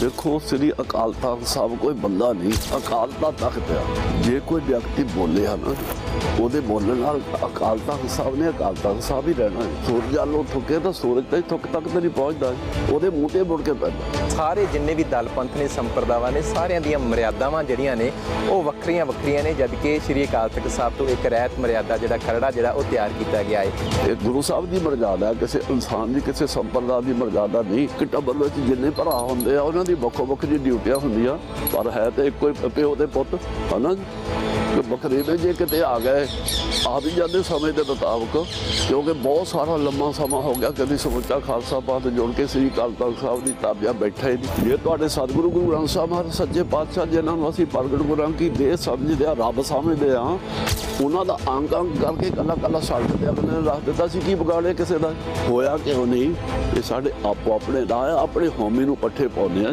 देखो श्री अकाल तख्त साहब कोई बंदा नहीं, अकाल का तख्त है। जे कोई व्यक्ति बोले है ना ਉਹਦੇ ਬੋਲਣ ਨਾਲ ਅਕਾਲ ਤਖਤ ਸਾਹਿਬ ਨੇ ਅਕਾਲ ਤਖਤ ਸਾਹਿਬ ਹੀ ਰਹਿਣਾ ਹੈ। ਸੂਰਜ ਵੱਲੋਂ ਥੁੱਕੇ ਤਾਂ ਸੂਰਜ ਤਾਂ ਥੁੱਕ ਤੱਕ ਤਾਂ ਨਹੀਂ ਪਹੁੰਚਦਾ, ਉਹਦੇ ਮੂੰਹ ਤੇ ਮੁੜ ਕੇ ਪੈਂਦਾ। ਸਾਰੇ ਜਿੰਨੇ ਵੀ ਦਲ ਪੰਥ ਨੇ ਸੰਪਰਦਾਵਾਂ ਨੇ ਸਾਰਿਆਂ ਦੀਆਂ ਮਰਿਆਦਾਵਾਂ ਜਿਹੜੀਆਂ ਨੇ ਉਹ ਵੱਖਰੀਆਂ ਵੱਖਰੀਆਂ ਨੇ, ਜਦ ਕਿ ਸ਼੍ਰੀ ਅਕਾਲ ਤਖਤ ਸਾਹਿਬ ਤੋਂ ਇੱਕ ਰਹਿਤ ਮਰਿਆਦਾ ਜਿਹੜਾ ਖਰੜਾ ਜਿਹੜਾ ਉਹ ਤਿਆਰ ਕੀਤਾ ਗਿਆ ਹੈ। ਇਹ ਗੁਰੂ ਸਾਹਿਬ ਦੀ ਮਰਜ਼ਾਦਾ, ਕਿਸੇ ਇਨਸਾਨ ਦੀ ਕਿਸੇ ਸੰਪਰਦਾ ਦੀ ਮਰਜ਼ਾਦਾ ਨਹੀਂ। ਇੱਕ ਟੱਬਰ ਵਿੱਚ ਜਿੰਨੇ ਭਰਾ ਹੁੰਦੇ ਆ ਉਹਨਾਂ ਦੀ ਵੱਖੋ ਵੱਖਰੀ ਡਿਊਟੀਆਂ ਹੁੰਦੀਆਂ, ਪਰ ਹੈ ਤਾਂ ਇੱਕੋ ਹੀ ਪਿਓ ਦੇ ਪੁੱਤ ਹੈ ਨਾ। ਵੱਖਰੇ ਨੇ ਜੇ ਕਿਤੇ ਆ ਗਏ ਆ ਵੀ ਜਾਂਦੇ ਸਮੇਂ ਦੇ ਮੁਤਾਬਕ, ਕਿਉਂਕਿ ਬਹੁਤ ਸਾਰਾ ਲੰਮਾ ਸਮਾਂ ਹੋ ਗਿਆ ਕਦੀ ਸਮੁੱਚਾ ਖਾਲਸਾ ਪੰਥ ਜੁੜ ਕੇ ਸ੍ਰੀ ਅਕਾਲ ਤਖਤ ਸਾਹਿਬ ਦੀ ਤਾਬਿਆ ਬੈਠੇ ਨਹੀਂ। ਜੇ ਤੁਹਾਡੇ ਸਤਿਗੁਰੂ ਗੁਰੂ ਗ੍ਰੰਥ ਸਾਹਿਬ ਮਹਾਰਾਜ ਸੱਚੇ ਪਾਤਸ਼ਾਹ ਜਿਨ੍ਹਾਂ ਨੂੰ ਅਸੀਂ ਪ੍ਰਗਟ ਗੁਰਾਂ ਕੀ ਦੇਹ ਸਮਝਦੇ ਆ, ਰੱਬ ਸਮਝਦੇ ਆ, ਉਹਨਾਂ ਦਾ ਅੰਗ ਅੰਗ ਕਰਕੇ ਕੱਲਾ ਕੱਲਾ ਛੱਡ ਤੇ ਆਪਣੇ ਨੇ ਰੱਖ ਦਿੱਤਾ ਸੀ। ਕੀ ਵਿਗਾੜੇ ਕਿਸੇ ਦਾ? ਹੋਇਆ ਕਿਉਂ ਨਹੀਂ? ਇਹ ਸਾਡੇ ਆਪੋ ਆਪਣੇ ਰਾਹ, ਆਪਣੇ ਹਉਮੈ ਨੂੰ ਪੱਠੇ ਪਾਉਂਦੇ ਆ।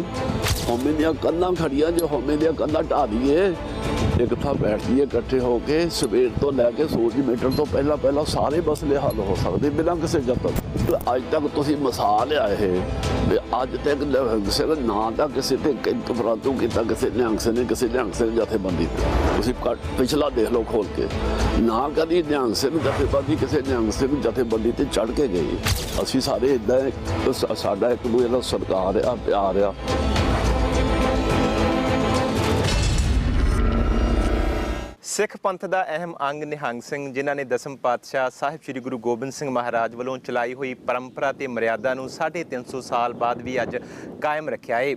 ਹਉਮੈ ਦੀਆਂ ਕੰਧਾਂ ਖੜੀਆਂ, ਜੇ ਹਉਮੈ ਦੀਆਂ ਕੰਧਾਂ ਢਾਹ ਦਈਏ ਇੱਕ ਥਾਂ ਬੈਠ ਜਾਈਏ ਇਕੱਠੇ ਹੋ ਕੇ, ਸਵੇਰ ਤੋਂ ਲੈ ਕੇ ਸੂਰਜ ਮਿਟਣ ਤੋਂ ਪਹਿਲਾਂ ਪਹਿਲਾਂ ਸਾਰੇ ਮਸਲੇ ਹੱਲ ਹੋ ਸਕਦੇ ਬਿਨਾਂ ਕਿਸੇ ਯਤਨ। ਅੱਜ ਤੱਕ ਤੁਸੀਂ ਮਿਸਾਲ ਆ ਇਹ ਵੀ ਅੱਜ ਤੱਕ ਕਿਸੇ ਦਾ ਨਾਂ ਤਾਂ ਕਿਸੇ ਤੇ ਕਫਰਾਤੂ ਕੀਤਾ, ਕਿਸੇ ਨਿਹੰਗ ਸਿੰਘ ਨੇ, ਕਿਸੇ ਨਿਹੰਗ ਸਿੰਘ ਜਥੇਬੰਦੀ ਤੇ ਤੁਸੀਂ ਪਿਛਲਾ ਦੇਖ ਲਓ ਖੋਲ ਕੇ, ਨਾ ਕਦੀ ਨਿਹੰਗ ਸਿੰਘ ਜਥੇਬੰਦੀ ਕਿਸੇ ਨਿਹੰਗ ਸਿੰਘ ਜਥੇਬੰਦੀ ਤੇ ਚੜ੍ਹ ਕੇ ਗਈ। ਅਸੀਂ ਸਾਰੇ ਇੱਦਾਂ, ਸਾਡਾ ਇੱਕ ਦੂਜੇ ਦਾ ਸਤਿਕਾਰ ਆ, ਪਿਆਰ ਆ। ਸਿੱਖ ਪੰਥ ਦਾ ਅਹਿਮ ਅੰਗ ਨਿਹੰਗ ਸਿੰਘ, ਜਿਨ੍ਹਾਂ ਨੇ ਦਸਮ ਪਾਤਸ਼ਾਹ ਸਾਹਿਬ ਸ੍ਰੀ ਗੁਰੂ ਗੋਬਿੰਦ ਸਿੰਘ ਮਹਾਰਾਜ ਵੱਲੋਂ ਚਲਾਈ ਹੋਈ ਪਰੰਪਰਾ ਤੇ ਮਰਿਆਦਾ ਨੂੰ 350 ਸਾਲ ਬਾਅਦ ਵੀ ਅੱਜ ਕਾਇਮ ਰੱਖਿਆ ਹੈ।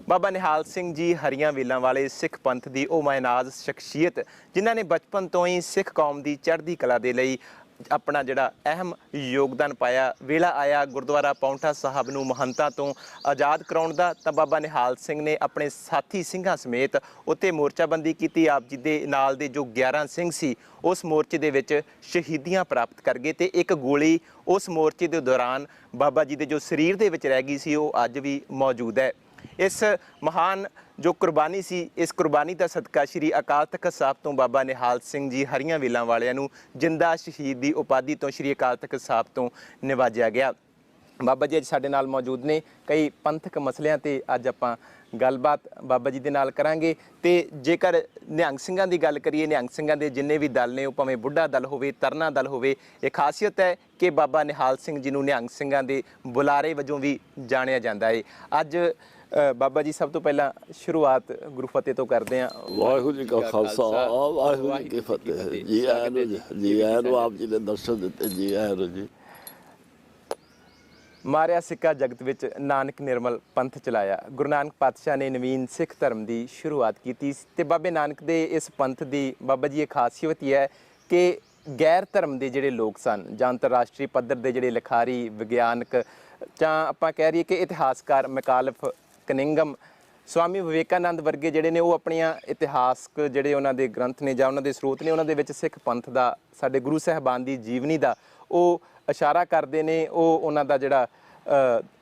ਬਾਬਾ ਨਿਹਾਲ ਸਿੰਘ ਜੀ ਹਰੀਆਂ ਵੇਲਾਂ ਵਾਲੇ ਸਿੱਖ ਪੰਥ ਦੀ ਉਹ ਮਾਇਨਾਜ਼ ਸ਼ਖਸੀਅਤ, ਜਿਨ੍ਹਾਂ ਨੇ ਬਚਪਨ ਤੋਂ ਹੀ ਸਿੱਖ ਕੌਮ ਦੀ ਚੜ੍ਹਦੀ ਕਲਾ ਦੇ ਲਈ ਆਪਣਾ ਜਿਹੜਾ ਅਹਿਮ ਯੋਗਦਾਨ ਪਾਇਆ। ਵੇਲਾ ਆਇਆ ਗੁਰਦੁਆਰਾ ਪਾਉਂਟਾ ਸਾਹਿਬ ਨੂੰ ਮਹੰਤਾਂ ਤੋਂ ਆਜ਼ਾਦ ਕਰਾਉਣ ਦਾ, ਤਾਂ ਬਾਬਾ ਨਿਹਾਲ ਸਿੰਘ ਨੇ ਆਪਣੇ ਸਾਥੀ ਸਿੰਘਾਂ ਸਮੇਤ ਉੱਥੇ ਮੋਰਚਾਬੰਦੀ ਕੀਤੀ। ਆਪ ਜੀ ਦੇ ਨਾਲ ਦੇ ਜੋ 11 ਸਿੰਘ ਸੀ ਉਸ ਮੋਰਚੇ ਦੇ ਵਿੱਚ ਸ਼ਹੀਦੀਆਂ ਪ੍ਰਾਪਤ ਕਰ ਗਏ, ਤੇ ਇੱਕ ਗੋਲੀ ਉਸ ਮੋਰਚੇ ਦੇ ਦੌਰਾਨ ਬਾਬਾ ਜੀ ਦੇ ਜੋ ਸਰੀਰ ਦੇ ਵਿੱਚ ਰਹਿ ਗਈ ਸੀ ਉਹ ਅੱਜ ਵੀ ਮੌਜੂਦ ਹੈ। ਇਸ ਮਹਾਨ ਜੋ ਕੁਰਬਾਨੀ ਸੀ, ਇਸ ਕੁਰਬਾਨੀ ਦਾ ਸਦਕਾ ਸ਼੍ਰੀ ਅਕਾਲ ਤਖਤ ਸਾਹਿਬ ਤੋਂ ਬਾਬਾ ਨਿਹਾਲ ਸਿੰਘ ਜੀ ਹਰੀਆਂ ਵੇਲਾਂ ਵਾਲਿਆਂ ਨੂੰ ਜਿੰਦਾ ਸ਼ਹੀਦ ਦੀ ਉਪਾਧੀ ਤੋਂ ਸ਼੍ਰੀ ਅਕਾਲ ਤਖਤ ਸਾਹਿਬ ਤੋਂ ਨਿਵਾਜਿਆ ਗਿਆ। ਬਾਬਾ ਜੀ ਅੱਜ ਸਾਡੇ ਨਾਲ ਮੌਜੂਦ ਨੇ। ਕਈ ਪੰਥਕ ਮਸਲਿਆਂ ਤੇ ਅੱਜ ਆਪਾਂ ਗੱਲਬਾਤ ਬਾਬਾ ਜੀ ਦੇ ਨਾਲ ਕਰਾਂਗੇ। ਤੇ ਜੇਕਰ ਨਿਹੰਗ ਸਿੰਘਾਂ ਦੀ ਗੱਲ ਕਰੀਏ, ਨਿਹੰਗ ਸਿੰਘਾਂ ਦੇ ਜਿੰਨੇ ਵੀ ਦਲ ਨੇ, ਉਹ ਭਾਵੇਂ ਬੁੱਢਾ ਦਲ ਹੋਵੇ, ਤਰਨਾ ਦਲ ਹੋਵੇ, ਇਹ ਖਾਸੀਅਤ ਹੈ ਕਿ ਬਾਬਾ ਨਿਹਾਲ ਸਿੰਘ ਜੀ ਨੂੰ ਨਿਹੰਗ ਸਿੰਘਾਂ ਦੇ ਬੁਲਾਰੇ ਵਜੋਂ ਵੀ ਜਾਣਿਆ ਜਾਂਦਾ ਹੈ। ਅੱਜ ਬਾਬਾ ਜੀ ਸਭ ਤੋਂ ਪਹਿਲਾਂ ਸ਼ੁਰੂਆਤ ਗੁਰੂ ਫਤਿਹ ਤੋਂ ਕਰਦੇ ਹਾਂ। ਵਾਹਿਗੁਰੂ ਜੀ ਕਾ ਖਾਲਸਾ, ਵਾਹਿਗੁਰੂ ਜੀ ਕੀ ਫਤਿਹ। ਜੀ ਆਇਆਂ ਨੂੰ, ਜੀ ਆਇਆਂ ਨੂੰ, ਆਪ ਜੀ ਨੇ ਦਰਸ਼ਨ ਦਿੱਤੇ, ਜੀ ਆਇਆਂ ਨੂੰ ਜੀ। ਮਾਰਿਆ ਸਿੱਕਾ ਜਗਤ ਵਿੱਚ ਨਾਨਕ ਨਿਰਮਲ ਪੰਥ ਚਲਾਇਆ। ਗੁਰੂ ਨਾਨਕ ਪਾਤਸ਼ਾਹ ਨੇ ਨਵੀਨ ਸਿੱਖ ਧਰਮ ਦੀ ਸ਼ੁਰੂਆਤ ਕੀਤੀ ਤੇ ਬਾਬੇ ਨਾਨਕ ਦੇ ਇਸ ਪੰਥ ਦੀ ਬਾਬਾ ਜੀ ਇਹ ਖਾਸੀਅਤ ਹੀ ਹੈ ਕਿ ਗੈਰ ਧਰਮ ਦੇ ਜਿਹੜੇ ਲੋਕ ਸਨ, ਜਾਂ ਅੰਤਰਰਾਸ਼ਟਰੀ ਪੱਧਰ ਦੇ ਜਿਹੜੇ ਲਿਖਾਰੀ, ਵਿਗਿਆਨਕ, ਜਾਂ ਆਪਾਂ ਕਹਿ ਰਹੀਏ ਕਿ ਇਤਿਹਾਸਕਾਰ ਮੈਕਾਲਫ ਕਨਿੰਗਮ, ਸਵਾਮੀ ਵਿਵੇਕਾਨੰਦ ਵਰਗੇ ਜਿਹੜੇ ਨੇ ਉਹ ਆਪਣੀਆਂ ਇਤਿਹਾਸਕ ਜਿਹੜੇ ਉਹਨਾਂ ਦੇ ਗ੍ਰੰਥ ਨੇ ਜਾਂ ਉਹਨਾਂ ਦੇ ਸਰੋਤ ਨੇ, ਉਹਨਾਂ ਦੇ ਵਿੱਚ ਸਿੱਖ ਪੰਥ ਦਾ, ਸਾਡੇ ਗੁਰੂ ਸਾਹਿਬਾਨ ਦੀ ਜੀਵਨੀ ਦਾ ਉਹ ਇਸ਼ਾਰਾ ਕਰਦੇ ਨੇ। ਉਹ ਉਹਨਾਂ ਦਾ ਜਿਹੜਾ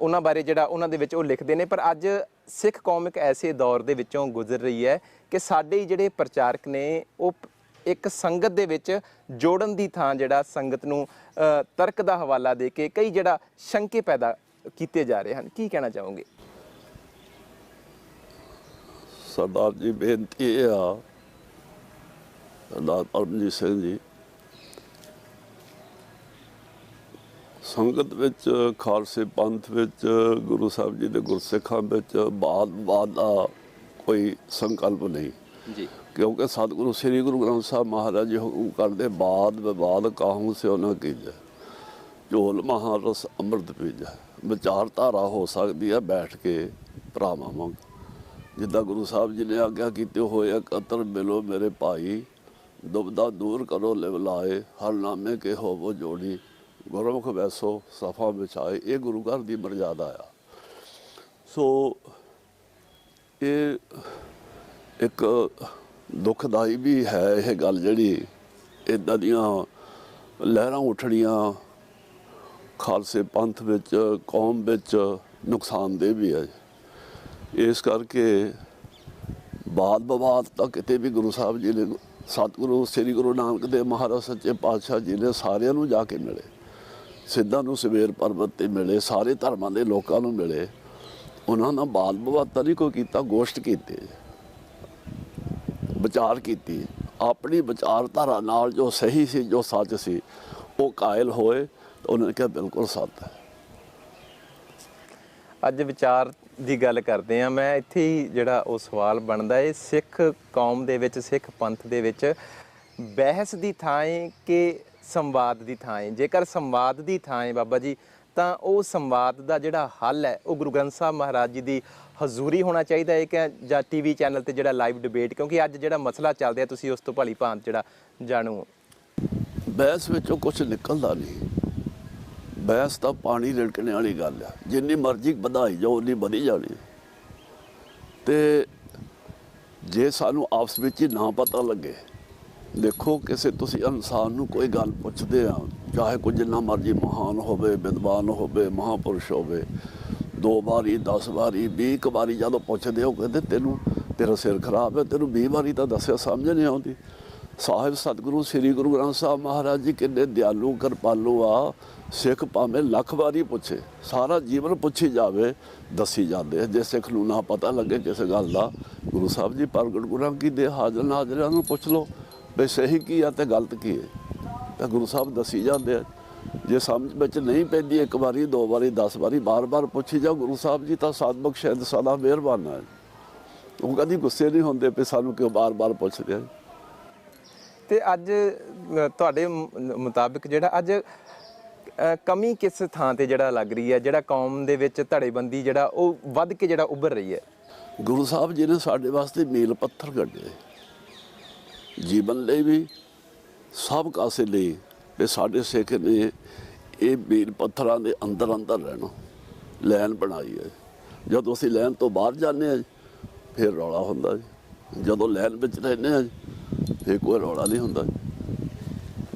ਉਹਨਾਂ ਬਾਰੇ ਜਿਹੜਾ ਉਹਨਾਂ ਦੇ ਵਿੱਚ ਉਹ ਲਿਖਦੇ ਨੇ। ਪਰ ਅੱਜ ਸਿੱਖ ਕੌਮ ਇੱਕ ਐਸੇ ਦੌਰ ਦੇ ਵਿੱਚੋਂ ਗੁਜ਼ਰ ਰਹੀ ਹੈ ਕਿ ਸਾਡੇ ਜਿਹੜੇ ਪ੍ਰਚਾਰਕ ਨੇ ਉਹ ਇੱਕ ਸੰਗਤ ਦੇ ਵਿੱਚ ਜੋੜਨ ਦੀ ਥਾਂ ਜਿਹੜਾ ਸੰਗਤ ਨੂੰ ਤਰਕ ਦਾ ਹਵਾਲਾ ਦੇ ਕੇ ਕਈ ਜਿਹੜਾ ਸ਼ੰਕੇ ਪੈਦਾ ਕੀਤੇ ਜਾ ਰਹੇ ਹਨ। ਕੀ ਕਹਿਣਾ ਚਾਹੋਗੇ? ਸਰਦਾਰ ਜੀ ਬੇਨਤੀ ਇਹ ਆ, ਸਰਦਾਰ ਪਰਮਜੀਤ ਸਿੰਘ ਜੀ, ਸੰਗਤ ਵਿੱਚ, ਖਾਲਸੇ ਪੰਥ ਵਿੱਚ, ਗੁਰੂ ਸਾਹਿਬ ਜੀ ਦੇ ਗੁਰਸਿੱਖਾਂ ਵਿੱਚ ਬਾਦ ਦਾ ਕੋਈ ਸੰਕਲਪ ਨਹੀਂ ਜੀ, ਕਿਉਂਕਿ ਸਤਿਗੁਰੂ ਸ੍ਰੀ ਗੁਰੂ ਗ੍ਰੰਥ ਸਾਹਿਬ ਮਹਾਰਾਜ ਜੀ ਹੁਕਮ ਕਰਦੇ, ਬਾਦ ਵਿਵਾਦ ਕਾਹੂ ਸਿਓ ਨਾ ਕੀਜੈ, ਝੋਲ ਮਹਾਰਸ ਅੰਮ੍ਰਿਤ ਪੀਜੈ। ਵਿਚਾਰਧਾਰਾ ਹੋ ਸਕਦੀ ਹੈ ਬੈਠ ਕੇ ਭਰਾਵਾਂ ਵਾਂਗ, ਜਿੱਦਾਂ ਗੁਰੂ ਸਾਹਿਬ ਜੀ ਨੇ ਆਗਿਆ ਕੀਤੇ ਹੋਏ, ਇਕੱਤਰ ਮਿਲੋ ਮੇਰੇ ਭਾਈ, ਦੁਬਦਾ ਦੂਰ ਕਰੋ ਲਿਵ ਲਾਏ, ਹਰ ਨਾਮੇ ਕੇ ਹੋਵੋ ਜੋੜੀ, ਗੁਰਮੁਖ ਵੈਸੋ ਸਫਾ ਵਿਛਾਏ। ਇਹ ਗੁਰੂ ਘਰ ਦੀ ਮਰਜ਼ਾਦਾ ਆ। ਸੋ ਇਹ ਇੱਕ ਦੁਖਦਾਈ ਵੀ ਹੈ ਇਹ ਗੱਲ, ਜਿਹੜੀ ਇੱਦਾਂ ਦੀਆਂ ਲਹਿਰਾਂ ਉੱਠਣੀਆਂ ਖਾਲਸੇ ਪੰਥ ਵਿੱਚ, ਕੌਮ ਵਿੱਚ ਨੁਕਸਾਨਦੇਹ ਵੀ ਹੈ। ਇਸ ਕਰਕੇ ਬਾਦ ਵਿਵਾਦ ਤਾਂ ਕਿਤੇ ਵੀ ਗੁਰੂ ਸਾਹਿਬ ਜੀ ਨੇ, ਸਤਿਗੁਰੂ ਸ੍ਰੀ ਗੁਰੂ ਨਾਨਕ ਦੇਵ ਮਹਾਰਾਜ ਸੱਚੇ ਪਾਤਸ਼ਾਹ ਜੀ ਨੇ ਸਾਰਿਆਂ ਨੂੰ ਜਾ ਕੇ ਮਿਲੇ, ਸਿੱਧਾਂ ਨੂੰ ਸਵੇਰ ਪਰਬਤ 'ਤੇ ਮਿਲੇ, ਸਾਰੇ ਧਰਮਾਂ ਦੇ ਲੋਕਾਂ ਨੂੰ ਮਿਲੇ। ਉਹਨਾਂ ਦਾ ਬਾਲ ਵਿਵਾਦ ਤਾਂ ਨਹੀਂ ਕੋਈ ਕੀਤਾ, ਗੋਸ਼ਟ ਕੀਤੀ, ਵਿਚਾਰ ਕੀਤੀ, ਆਪਣੀ ਵਿਚਾਰਧਾਰਾ ਨਾਲ ਜੋ ਸਹੀ ਸੀ, ਜੋ ਸੱਚ ਸੀ, ਉਹ ਕਾਇਲ ਹੋਏ। ਉਹਨਾਂ ਨੇ ਕਿਹਾ ਬਿਲਕੁਲ ਸੱਚ ਹੈ। ਅੱਜ ਵਿਚਾਰ ਦੀ ਗੱਲ ਕਰਦੇ ਆ, ਮੈਂ ਇੱਥੇ ਹੀ ਜਿਹੜਾ ਉਹ ਸਵਾਲ ਬਣਦਾ ਹੈ, ਸਿੱਖ ਕੌਮ ਦੇ ਵਿੱਚ, ਸਿੱਖ ਪੰਥ ਦੇ ਵਿੱਚ ਬਹਿਸ ਦੀ ਥਾਂ ਹੈ ਕਿ ਸੰਵਾਦ ਦੀ ਥਾਂ ਹੈ? ਜੇਕਰ ਸੰਵਾਦ ਦੀ ਥਾਂ ਹੈ ਬਾਬਾ ਜੀ, ਤਾਂ ਉਹ ਸੰਵਾਦ ਦਾ ਜਿਹੜਾ ਹੱਲ ਹੈ ਉਹ ਗੁਰੂ ਗ੍ਰੰਥ ਸਾਹਿਬ ਮਹਾਰਾਜ ਜੀ ਦੀ ਹਜ਼ੂਰੀ ਹੋਣਾ ਚਾਹੀਦਾ ਹੈ ਕਿ ਜਾਂ ਟੀਵੀ ਚੈਨਲ ਤੇ ਜਿਹੜਾ ਲਾਈਵ ਡਿਬੇਟ? ਕਿਉਂਕਿ ਅੱਜ ਜਿਹੜਾ ਮਸਲਾ ਚੱਲ ਰਿਹਾ, ਤੁਸੀਂ ਉਸ ਤੋਂ ਭਲੀ ਭਾਂਤ ਜਿਹੜਾ ਜਾਣੂ। ਬਹਿਸ ਵਿੱਚੋਂ ਕੁਝ ਨਿਕਲਦਾ ਨਹੀਂ। ਬਹਿਸ ਤਾਂ ਪਾਣੀ ਰਿੜਕਣੇ ਵਾਲੀ ਗੱਲ ਆ, ਜਿੰਨੀ ਮਰਜ਼ੀ ਵਧਾਈ ਜਾਓ ਉਨੀ ਵਧੀ ਜਾਣੀ। ਤੇ ਜੇ ਸਾਨੂੰ ਆਪਸ ਵਿੱਚ ਹੀ ਨਾ ਪਤਾ ਲੱਗੇ, ਦੇਖੋ ਕਿਸੇ ਤੁਸੀਂ ਇਨਸਾਨ ਨੂੰ ਕੋਈ ਗੱਲ ਪੁੱਛਦੇ ਆ, ਚਾਹੇ ਕੋਈ ਜਿੰਨਾ ਮਰਜ਼ੀ ਮਹਾਨ ਹੋਵੇ, ਵਿਦਵਾਨ ਹੋਵੇ, ਮਹਾਂਪੁਰਸ਼ ਹੋਵੇ, 2 ਵਾਰੀ 10 ਵਾਰੀ 20 ਵਾਰੀ ਜਦੋਂ ਪੁੱਛਦੇ ਹੋ, ਕਹਿੰਦੇ ਤੈਨੂੰ ਤੇਰਾ ਸਿਰ ਖਰਾਬ ਹੈ, ਤੈਨੂੰ 20 ਵਾਰੀ ਤਾਂ ਦੱਸਿਆ, ਸਮਝ ਨਹੀਂ ਆਉਂਦੀ। ਸਾਹਿਬ ਸਤਿਗੁਰੂ ਸ੍ਰੀ ਗੁਰੂ ਗ੍ਰੰਥ ਸਾਹਿਬ ਮਹਾਰਾਜ ਜੀ ਕਿੰਨੇ ਦਿਆਲੂ ਕਿਰਪਾਲੂ ਆ। ਸਿੱਖ ਭਾਵੇਂ ਲੱਖ ਵਾਰੀ ਪੁੱਛੇ, ਸਾਰਾ ਜੀਵਨ ਪੁੱਛੀ ਜਾਵੇ, ਦੱਸੀ ਜਾਂਦੇ। ਜੇ ਸਿੱਖ ਨੂੰ ਨਾ ਪਤਾ ਲੱਗੇ ਕਿਸੇ ਗੱਲ ਦਾ, ਗੁਰੂ ਸਾਹਿਬ ਜੀ ਪ੍ਰਗਟ ਗੁਰਾਂ ਕੀ ਦੇ ਹਾਜ਼ਰ ਨਾਜ਼ਰਾਂ ਨੂੰ ਪੁੱਛ ਲਓ ਵੀ ਸਹੀ ਕੀ ਆ ਤੇ ਗਲਤ ਕੀ ਹੈ, ਤਾਂ ਗੁਰੂ ਸਾਹਿਬ ਦੱਸੀ ਜਾਂਦੇ ਆ। ਜੇ ਸਮਝ ਵਿੱਚ ਨਹੀਂ ਪੈਂਦੀ, 1 ਵਾਰੀ 2 ਵਾਰੀ 10 ਵਾਰੀ ਬਾਰ-ਬਾਰ ਪੁੱਛੀ ਜਾਓ, ਗੁਰੂ ਸਾਹਿਬ ਜੀ ਤਾਂ ਸਤ ਬਖਸ਼ਿਸ਼ ਸਦਾ ਮਿਹਰਬਾਨ ਹੈ। ਉਹ ਕਦੀ ਗੁੱਸੇ ਨਹੀਂ ਹੁੰਦੇ ਵੀ ਸਾਨੂੰ ਕਿਉਂ ਬਾਰ-ਬਾਰ ਪੁੱਛਦੇ ਆ। ਤੇ ਅੱਜ ਤੁਹਾਡੇ ਮੁਤਾਬਿਕ ਜਿਹੜਾ ਅੱਜ ਕਮੀ ਕਿਸ ਥਾਂ ਤੇ ਜਿਹੜਾ ਲੱਗ ਰਹੀ ਹੈ, ਜਿਹੜਾ ਕੌਮ ਦੇ ਵਿੱਚ ਧੜੇਬੰਦੀ ਜਿਹੜਾ ਉਹ ਵੱਧ ਕੇ ਜਿਹੜਾ ਉੱਭਰ ਰਹੀ ਹੈ? ਗੁਰੂ ਸਾਹਿਬ ਜੀ ਨੇ ਸਾਡੇ ਵਾਸਤੇ ਮੀਲ ਪੱਥਰ ਕੱਢੇ, ਜੀਵਨ ਲਈ ਵੀ, ਸਭ ਕਾਸੇ ਲਈ। ਤੇ ਸਾਡੇ ਸਿੱਖ ਨੇ ਇਹ ਮੀਲ ਪੱਥਰਾਂ ਦੇ ਅੰਦਰ ਅੰਦਰ ਰਹਿਣਾ, ਲਾਈਨ ਬਣਾਈ ਹੈ। ਜਦੋਂ ਅਸੀਂ ਲਾਈਨ ਤੋਂ ਬਾਹਰ ਜਾਂਦੇ ਹਾਂ ਫਿਰ ਰੌਲਾ ਹੁੰਦਾ ਜੀ, ਜਦੋਂ ਲਾਈਨ ਵਿੱਚ ਰਹਿੰਦੇ ਹਾਂ ਫਿਰ ਕੋਈ ਰੌਲਾ ਨਹੀਂ ਹੁੰਦਾ।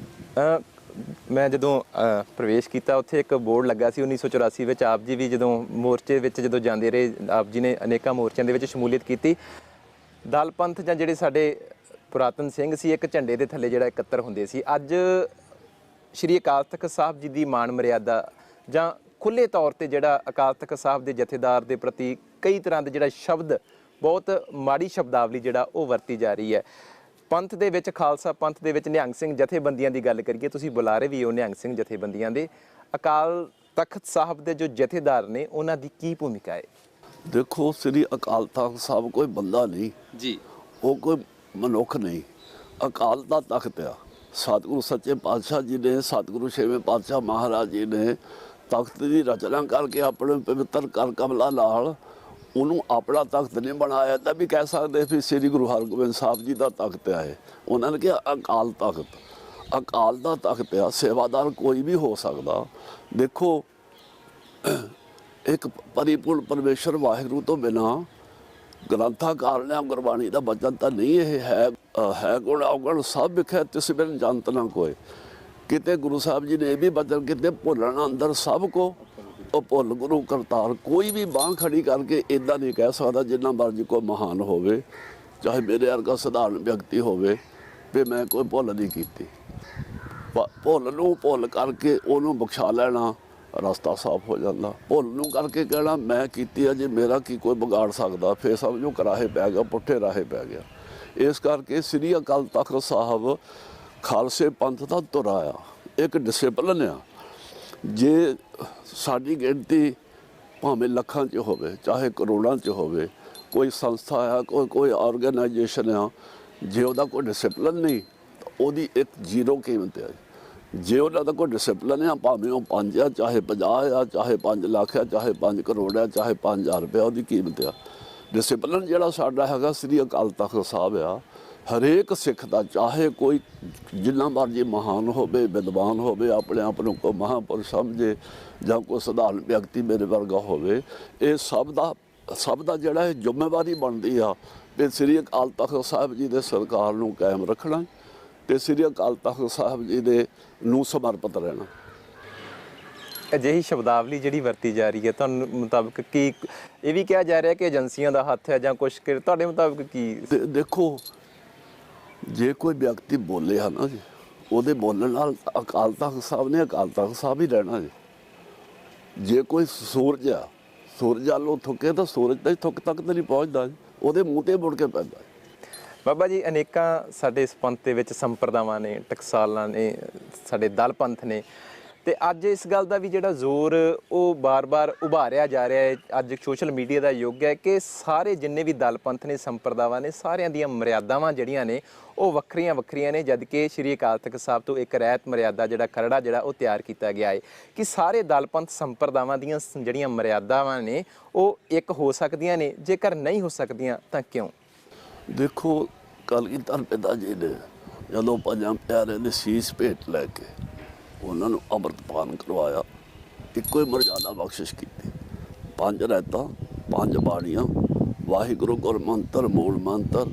ਮੈਂ ਜਦੋਂ ਪ੍ਰਵੇਸ਼ ਕੀਤਾ, ਉੱਥੇ ਇੱਕ ਬੋਰਡ ਲੱਗਾ ਸੀ 1984 ਵਿੱਚ। ਆਪ ਜੀ ਵੀ ਜਦੋਂ ਮੋਰਚੇ ਵਿੱਚ ਜਦੋਂ ਜਾਂਦੇ ਰਹੇ, ਆਪ ਜੀ ਨੇ ਅਨੇਕਾਂ ਮੋਰਚਿਆਂ ਦੇ ਵਿੱਚ ਸ਼ਮੂਲੀਅਤ ਕੀਤੀ। ਦਲ ਪੰਥ ਜਾਂ ਜਿਹੜੇ ਸਾਡੇ ਪੁਰਾਤਨ ਸਿੰਘ ਸੀ, ਇੱਕ ਝੰਡੇ ਦੇ ਥੱਲੇ ਜਿਹੜਾ ਇਕੱਤਰ ਹੁੰਦੇ ਸੀ। ਅੱਜ ਸ਼੍ਰੀ ਅਕਾਲ ਤਖ਼ਤ ਸਾਹਿਬ ਜੀ ਦੀ ਮਾਣ ਮਰਿਆਦਾ ਜਾਂ ਖੁੱਲ੍ਹੇ ਤੌਰ ਤੇ ਜਿਹੜਾ ਅਕਾਲ ਤਖ਼ਤ ਸਾਹਿਬ ਦੇ ਜਥੇਦਾਰ ਦੇ ਪ੍ਰਤੀ ਕਈ ਤਰ੍ਹਾਂ ਦੇ ਜਿਹੜਾ ਸ਼ਬਦ, ਬਹੁਤ ਮਾੜੀ ਸ਼ਬਦਾਵਲੀ ਜਿਹੜਾ ਉਹ ਵਰਤੀ ਜਾ ਰਹੀ ਹੈ। ਪੰਥ ਦੇ ਵਿੱਚ, ਖਾਲਸਾ ਪੰਥ ਦੇ ਵਿੱਚ ਨਿਹੰਗ ਸਿੰਘ ਜਥੇਬੰਦੀਆਂ ਦੀ ਗੱਲ ਕਰੀਏ, ਤੁਸੀਂ ਬੁਲਾਰੇ ਵੀ ਹੋ ਨਿਹੰਗ ਸਿੰਘ ਜਥੇਬੰਦੀਆਂ ਦੇ, ਅਕਾਲ ਤਖ਼ਤ ਸਾਹਿਬ ਦੇ ਜੋ ਜਥੇਦਾਰ ਨੇ ਉਹਨਾਂ ਦੀ ਕੀ ਭੂਮਿਕਾ ਹੈ? ਦੇਖੋ, ਸ੍ਰੀ ਅਕਾਲ ਤਖ਼ਤ ਸਾਹਿਬ ਕੋਈ ਬੰਦਾ ਨਹੀਂ ਜੀ, ਉਹ ਕੋਈ ਮਨੁੱਖ ਨਹੀਂ। ਅਕਾਲ ਦਾ ਤਖ਼ਤ ਆ। ਸਤਿਗੁਰੂ ਸੱਚੇ ਪਾਤਸ਼ਾਹ ਜੀ ਨੇ, ਸਤਿਗੁਰੂ ਛੇਵੇਂ ਪਾਤਸ਼ਾਹ ਮਹਾਰਾਜ ਜੀ ਨੇ ਤਖ਼ਤ ਦੀ ਰਚਨਾ ਕਰਕੇ ਆਪਣੇ ਪਵਿੱਤਰ ਕਰ ਕਮਲਾਂ ਨਾਲ ਉਹਨੂੰ ਆਪਣਾ ਤਖ਼ਤ ਨਹੀਂ ਬਣਾਇਆ। ਤਾਂ ਵੀ ਕਹਿ ਸਕਦੇ ਵੀ ਸ੍ਰੀ ਗੁਰੂ ਹਰਗੋਬਿੰਦ ਸਾਹਿਬ ਜੀ ਦਾ ਤਖ਼ਤ ਹੈ। ਉਹਨਾਂ ਨੇ ਕਿਹਾ ਅਕਾਲ ਤਖ਼ਤ, ਅਕਾਲ ਦਾ ਤਖ਼ਤ ਆ। ਸੇਵਾਦਾਰ ਕੋਈ ਵੀ ਹੋ ਸਕਦਾ। ਦੇਖੋ, ਇੱਕ ਪਰਿਪੂਰਨ ਪਰਮੇਸ਼ਰ ਵਾਹਿਗੁਰੂ ਤੋਂ ਬਿਨਾਂ ਗ੍ਰੰਥਾਕਾਰ ਨੇ ਗੁਰਬਾਣੀ ਦਾ ਬਚਨ ਤਾਂ ਨਹੀਂ। ਇਹ ਹੈ ਗੁਣ ਔਗਣ ਸਭ ਵਿਖੇ ਤਿਸ ਬਿਨ ਜੰਤ ਨਾ ਕੋਇ। ਕਿਤੇ ਗੁਰੂ ਸਾਹਿਬ ਜੀ ਨੇ ਇਹ ਵੀ ਬਚਨ ਕਿਤੇ ਭੁੱਲਣ ਅੰਦਰ ਸਭ ਕੋ ਉਹ ਭੁੱਲ ਗੁਰੂ ਕਰਤਾਰ। ਕੋਈ ਵੀ ਬਾਂਹ ਖੜੀ ਕਰਕੇ ਇੱਦਾਂ ਨਹੀਂ ਕਹਿ ਸਕਦਾ, ਜਿੰਨਾ ਮਰਜ਼ੀ ਕੋਈ ਮਹਾਨ ਹੋਵੇ, ਚਾਹੇ ਮੇਰੇ ਵਰਗਾ ਸਧਾਰਨ ਵਿਅਕਤੀ ਹੋਵੇ, ਵੀ ਮੈਂ ਕੋਈ ਭੁੱਲ ਨਹੀਂ ਕੀਤੀ। ਭੁੱਲ ਨੂੰ ਭੁੱਲ ਕਰਕੇ ਉਹਨੂੰ ਬਖਸ਼ਾ ਲੈਣਾ, ਰਸਤਾ ਸਾਫ਼ ਹੋ ਜਾਂਦਾ। ਭੁੱਲ ਨੂੰ ਕਰਕੇ ਕਹਿਣਾ ਮੈਂ ਕੀਤੀ ਆ, ਜੇ ਮੇਰਾ ਕੀ ਕੋਈ ਵਿਗਾੜ ਸਕਦਾ, ਫਿਰ ਸਮਝੋ ਕਰਾਹੇ ਪੈ ਗਿਆ, ਪੁੱਠੇ ਰਾਹੇ ਪੈ ਗਿਆ। ਇਸ ਕਰਕੇ ਸ੍ਰੀ ਅਕਾਲ ਤਖ਼ਤ ਸਾਹਿਬ ਖਾਲਸੇ ਪੰਥ ਦਾ ਧੁਰਾ ਆ, ਇੱਕ ਡਿਸਿਪਲਨ ਆ। ਜੇ ਸਾਡੀ ਗਿਣਤੀ ਭਾਵੇਂ ਲੱਖਾਂ 'ਚ ਹੋਵੇ, ਚਾਹੇ ਕਰੋੜਾਂ 'ਚ ਹੋਵੇ, ਕੋਈ ਸੰਸਥਾ ਆ, ਕੋਈ ਆਰਗੇਨਾਈਜੇਸ਼ਨ ਆ, ਜੇ ਉਹਦਾ ਕੋਈ ਡਿਸਿਪਲਨ ਨਹੀਂ ਤਾਂ ਉਹਦੀ ਇੱਕ ਜ਼ੀਰੋ ਕੀਮਤ ਹੈ। ਜੇ ਉਹਨਾਂ ਦਾ ਕੋਈ ਡਿਸਿਪਲਨ ਆ, ਭਾਵੇਂ ਉਹ 5 ਆ, ਚਾਹੇ 50 ਆ, ਚਾਹੇ 5 ਲੱਖ ਆ, ਚਾਹੇ 5 ਕਰੋੜ ਆ, ਚਾਹੇ 5000 ਰੁਪਇਆ, ਉਹਦੀ ਕੀਮਤ ਆ। ਡਿਸਿਪਲਨ ਜਿਹੜਾ ਸਾਡਾ ਹੈਗਾ ਸ੍ਰੀ ਅਕਾਲ ਤਖ਼ਤ ਸਾਹਿਬ ਆ, ਹਰੇਕ ਸਿੱਖ ਦਾ, ਚਾਹੇ ਕੋਈ ਜਿੰਨਾ ਮਰਜ਼ੀ ਮਹਾਨ ਹੋਵੇ, ਵਿਦਵਾਨ ਹੋਵੇ, ਆਪਣੇ ਆਪ ਨੂੰ ਕੋਈ ਮਹਾਂਪੁਰਸ਼ ਸਮਝੇ, ਜਾਂ ਕੋਈ ਸਧਾਰਨ ਵਿਅਕਤੀ ਮੇਰੇ ਵਰਗਾ ਹੋਵੇ, ਇਹ ਸਭ ਦਾ ਜਿਹੜਾ ਇਹ ਜ਼ਿੰਮੇਵਾਰੀ ਬਣਦੀ ਆ ਵੀ ਸ੍ਰੀ ਅਕਾਲ ਤਖ਼ਤ ਸਾਹਿਬ ਜੀ ਦੇ ਸਰਕਾਰ ਨੂੰ ਕਾਇਮ ਰੱਖਣਾ ਤੇ ਸ੍ਰੀ ਅਕਾਲ ਤਖ਼ਤ ਸਾਹਿਬ ਜੀ ਦੇ ਨੂੰ ਸਮਰਪਿਤ ਰਹਿਣਾ। ਅਜਿਹੀ ਸ਼ਬਦਾਵਲੀ ਜਿਹੜੀ ਵਰਤੀ ਜਾ ਰਹੀ ਹੈ, ਤੁਹਾਨੂੰ ਮੁਤਾਬਕ ਕੀ ਇਹ ਵੀ ਕਿਹਾ ਜਾ ਰਿਹਾ ਕਿ ਏਜੰਸੀਆਂ ਦਾ ਹੱਥ ਹੈ ਜਾਂ ਕੁਛ? ਤੁਹਾਡੇ ਮੁਤਾਬਕ ਕੀ? ਦੇਖੋ, ਜੇ ਕੋਈ ਵਿਅਕਤੀ ਬੋਲੇ ਹੈ ਨਾ ਜੀ, ਉਹਦੇ ਬੋਲਣ ਨਾਲ ਅਕਾਲ ਤਖ਼ਤ ਸਾਹਿਬ ਨੇ ਅਕਾਲ ਤਖ਼ਤ ਸਾਹਿਬ ਹੀ ਰਹਿਣਾ ਜੀ। ਜੇ ਕੋਈ ਸੂਰਜ ਆ, ਸੂਰਜ ਵੱਲੋਂ ਥੁੱਕੇ ਤਾਂ ਸੂਰਜ ਤਾਂ ਥੁੱਕ ਤੱਕ ਤਾਂ ਨਹੀਂ ਪਹੁੰਚਦਾ ਜੀ, ਉਹਦੇ ਮੂੰਹ ਤੇ ਮੁੜ ਕੇ ਪੈਂਦਾ। ਬਾਬਾ ਜੀ ਅਨੇਕਾਂ ਸਾਡੇ ਇਸ ਪੰਥ ਦੇ ਵਿੱਚ ਸੰਪਰਦਾਵਾਂ ਨੇ, ਟਕਸਾਲਾਂ ਨੇ, ਸਾਡੇ ਦਲ ਪੰਥ ਨੇ, ਤੇ ਅੱਜ ਇਸ ਗੱਲ ਦਾ ਵੀ ਜਿਹੜਾ ਜ਼ੋਰ ਉਹ ਬਾਰ-ਬਾਰ ਉਭਾਰਿਆ ਜਾ ਰਿਹਾ ਹੈ। ਅੱਜ ਸੋਸ਼ਲ ਮੀਡੀਆ ਦਾ ਯੁੱਗ ਹੈ ਕਿ ਸਾਰੇ ਜਿੰਨੇ ਵੀ ਦਲ ਪੰਥ ਨੇ, ਸੰਪਰਦਾਵਾਂ ਨੇ, ਸਾਰਿਆਂ ਦੀਆਂ ਮਰਿਆਦਾਵਾਂ ਜਿਹੜੀਆਂ ਨੇ ਉਹ ਵੱਖਰੀਆਂ ਵੱਖਰੀਆਂ ਨੇ, ਜਦ ਕਿ ਸ਼੍ਰੀ ਅਕਾਲ ਤਖਤ ਸਾਹਿਬ ਤੋਂ ਇੱਕ ਰਹਿਤ ਮਰਿਆਦਾ ਜਿਹੜਾ ਖਰੜਾ ਜਿਹੜਾ ਉਹ ਤਿਆਰ ਕੀਤਾ ਗਿਆ ਹੈ ਕਿ ਸਾਰੇ ਦਲ ਪੰਥ ਸੰਪਰਦਾਵਾਂ ਦੀਆਂ ਜਿਹੜੀਆਂ ਮਰਿਆਦਾਵਾਂ ਨੇ ਉਹ ਇੱਕ ਹੋ ਸਕਦੀਆਂ ਨੇ, ਜੇਕਰ ਨਹੀਂ ਹੋ ਸਕਦੀਆਂ ਤਾਂ ਕਿਉਂ? ਦੇਖੋ, ਕਲਗੀਧਰ ਪਿਤਾ ਜੀ ਨੇ ਜਦੋਂ ਪੰਜਾਂ ਪਿਆਰਿਆਂ ਦੇ ਸੀਸ ਭੇਟ ਲੈ ਕੇ ਉਹਨਾਂ ਨੂੰ ਅੰਮ੍ਰਿਤਪਾਨ ਕਰਵਾਇਆ, ਇੱਕੋ ਹੀ ਮਰਜ਼ਾਦਾ ਬਖਸ਼ਿਸ਼ ਕੀਤੀ। 5 ਰਹਿਤਾਂ, 5 ਬਾਣੀਆਂ, ਵਾਹਿਗੁਰੂ ਗੁਰਮੰਤਰ, ਮੂਲ ਮੰਤਰ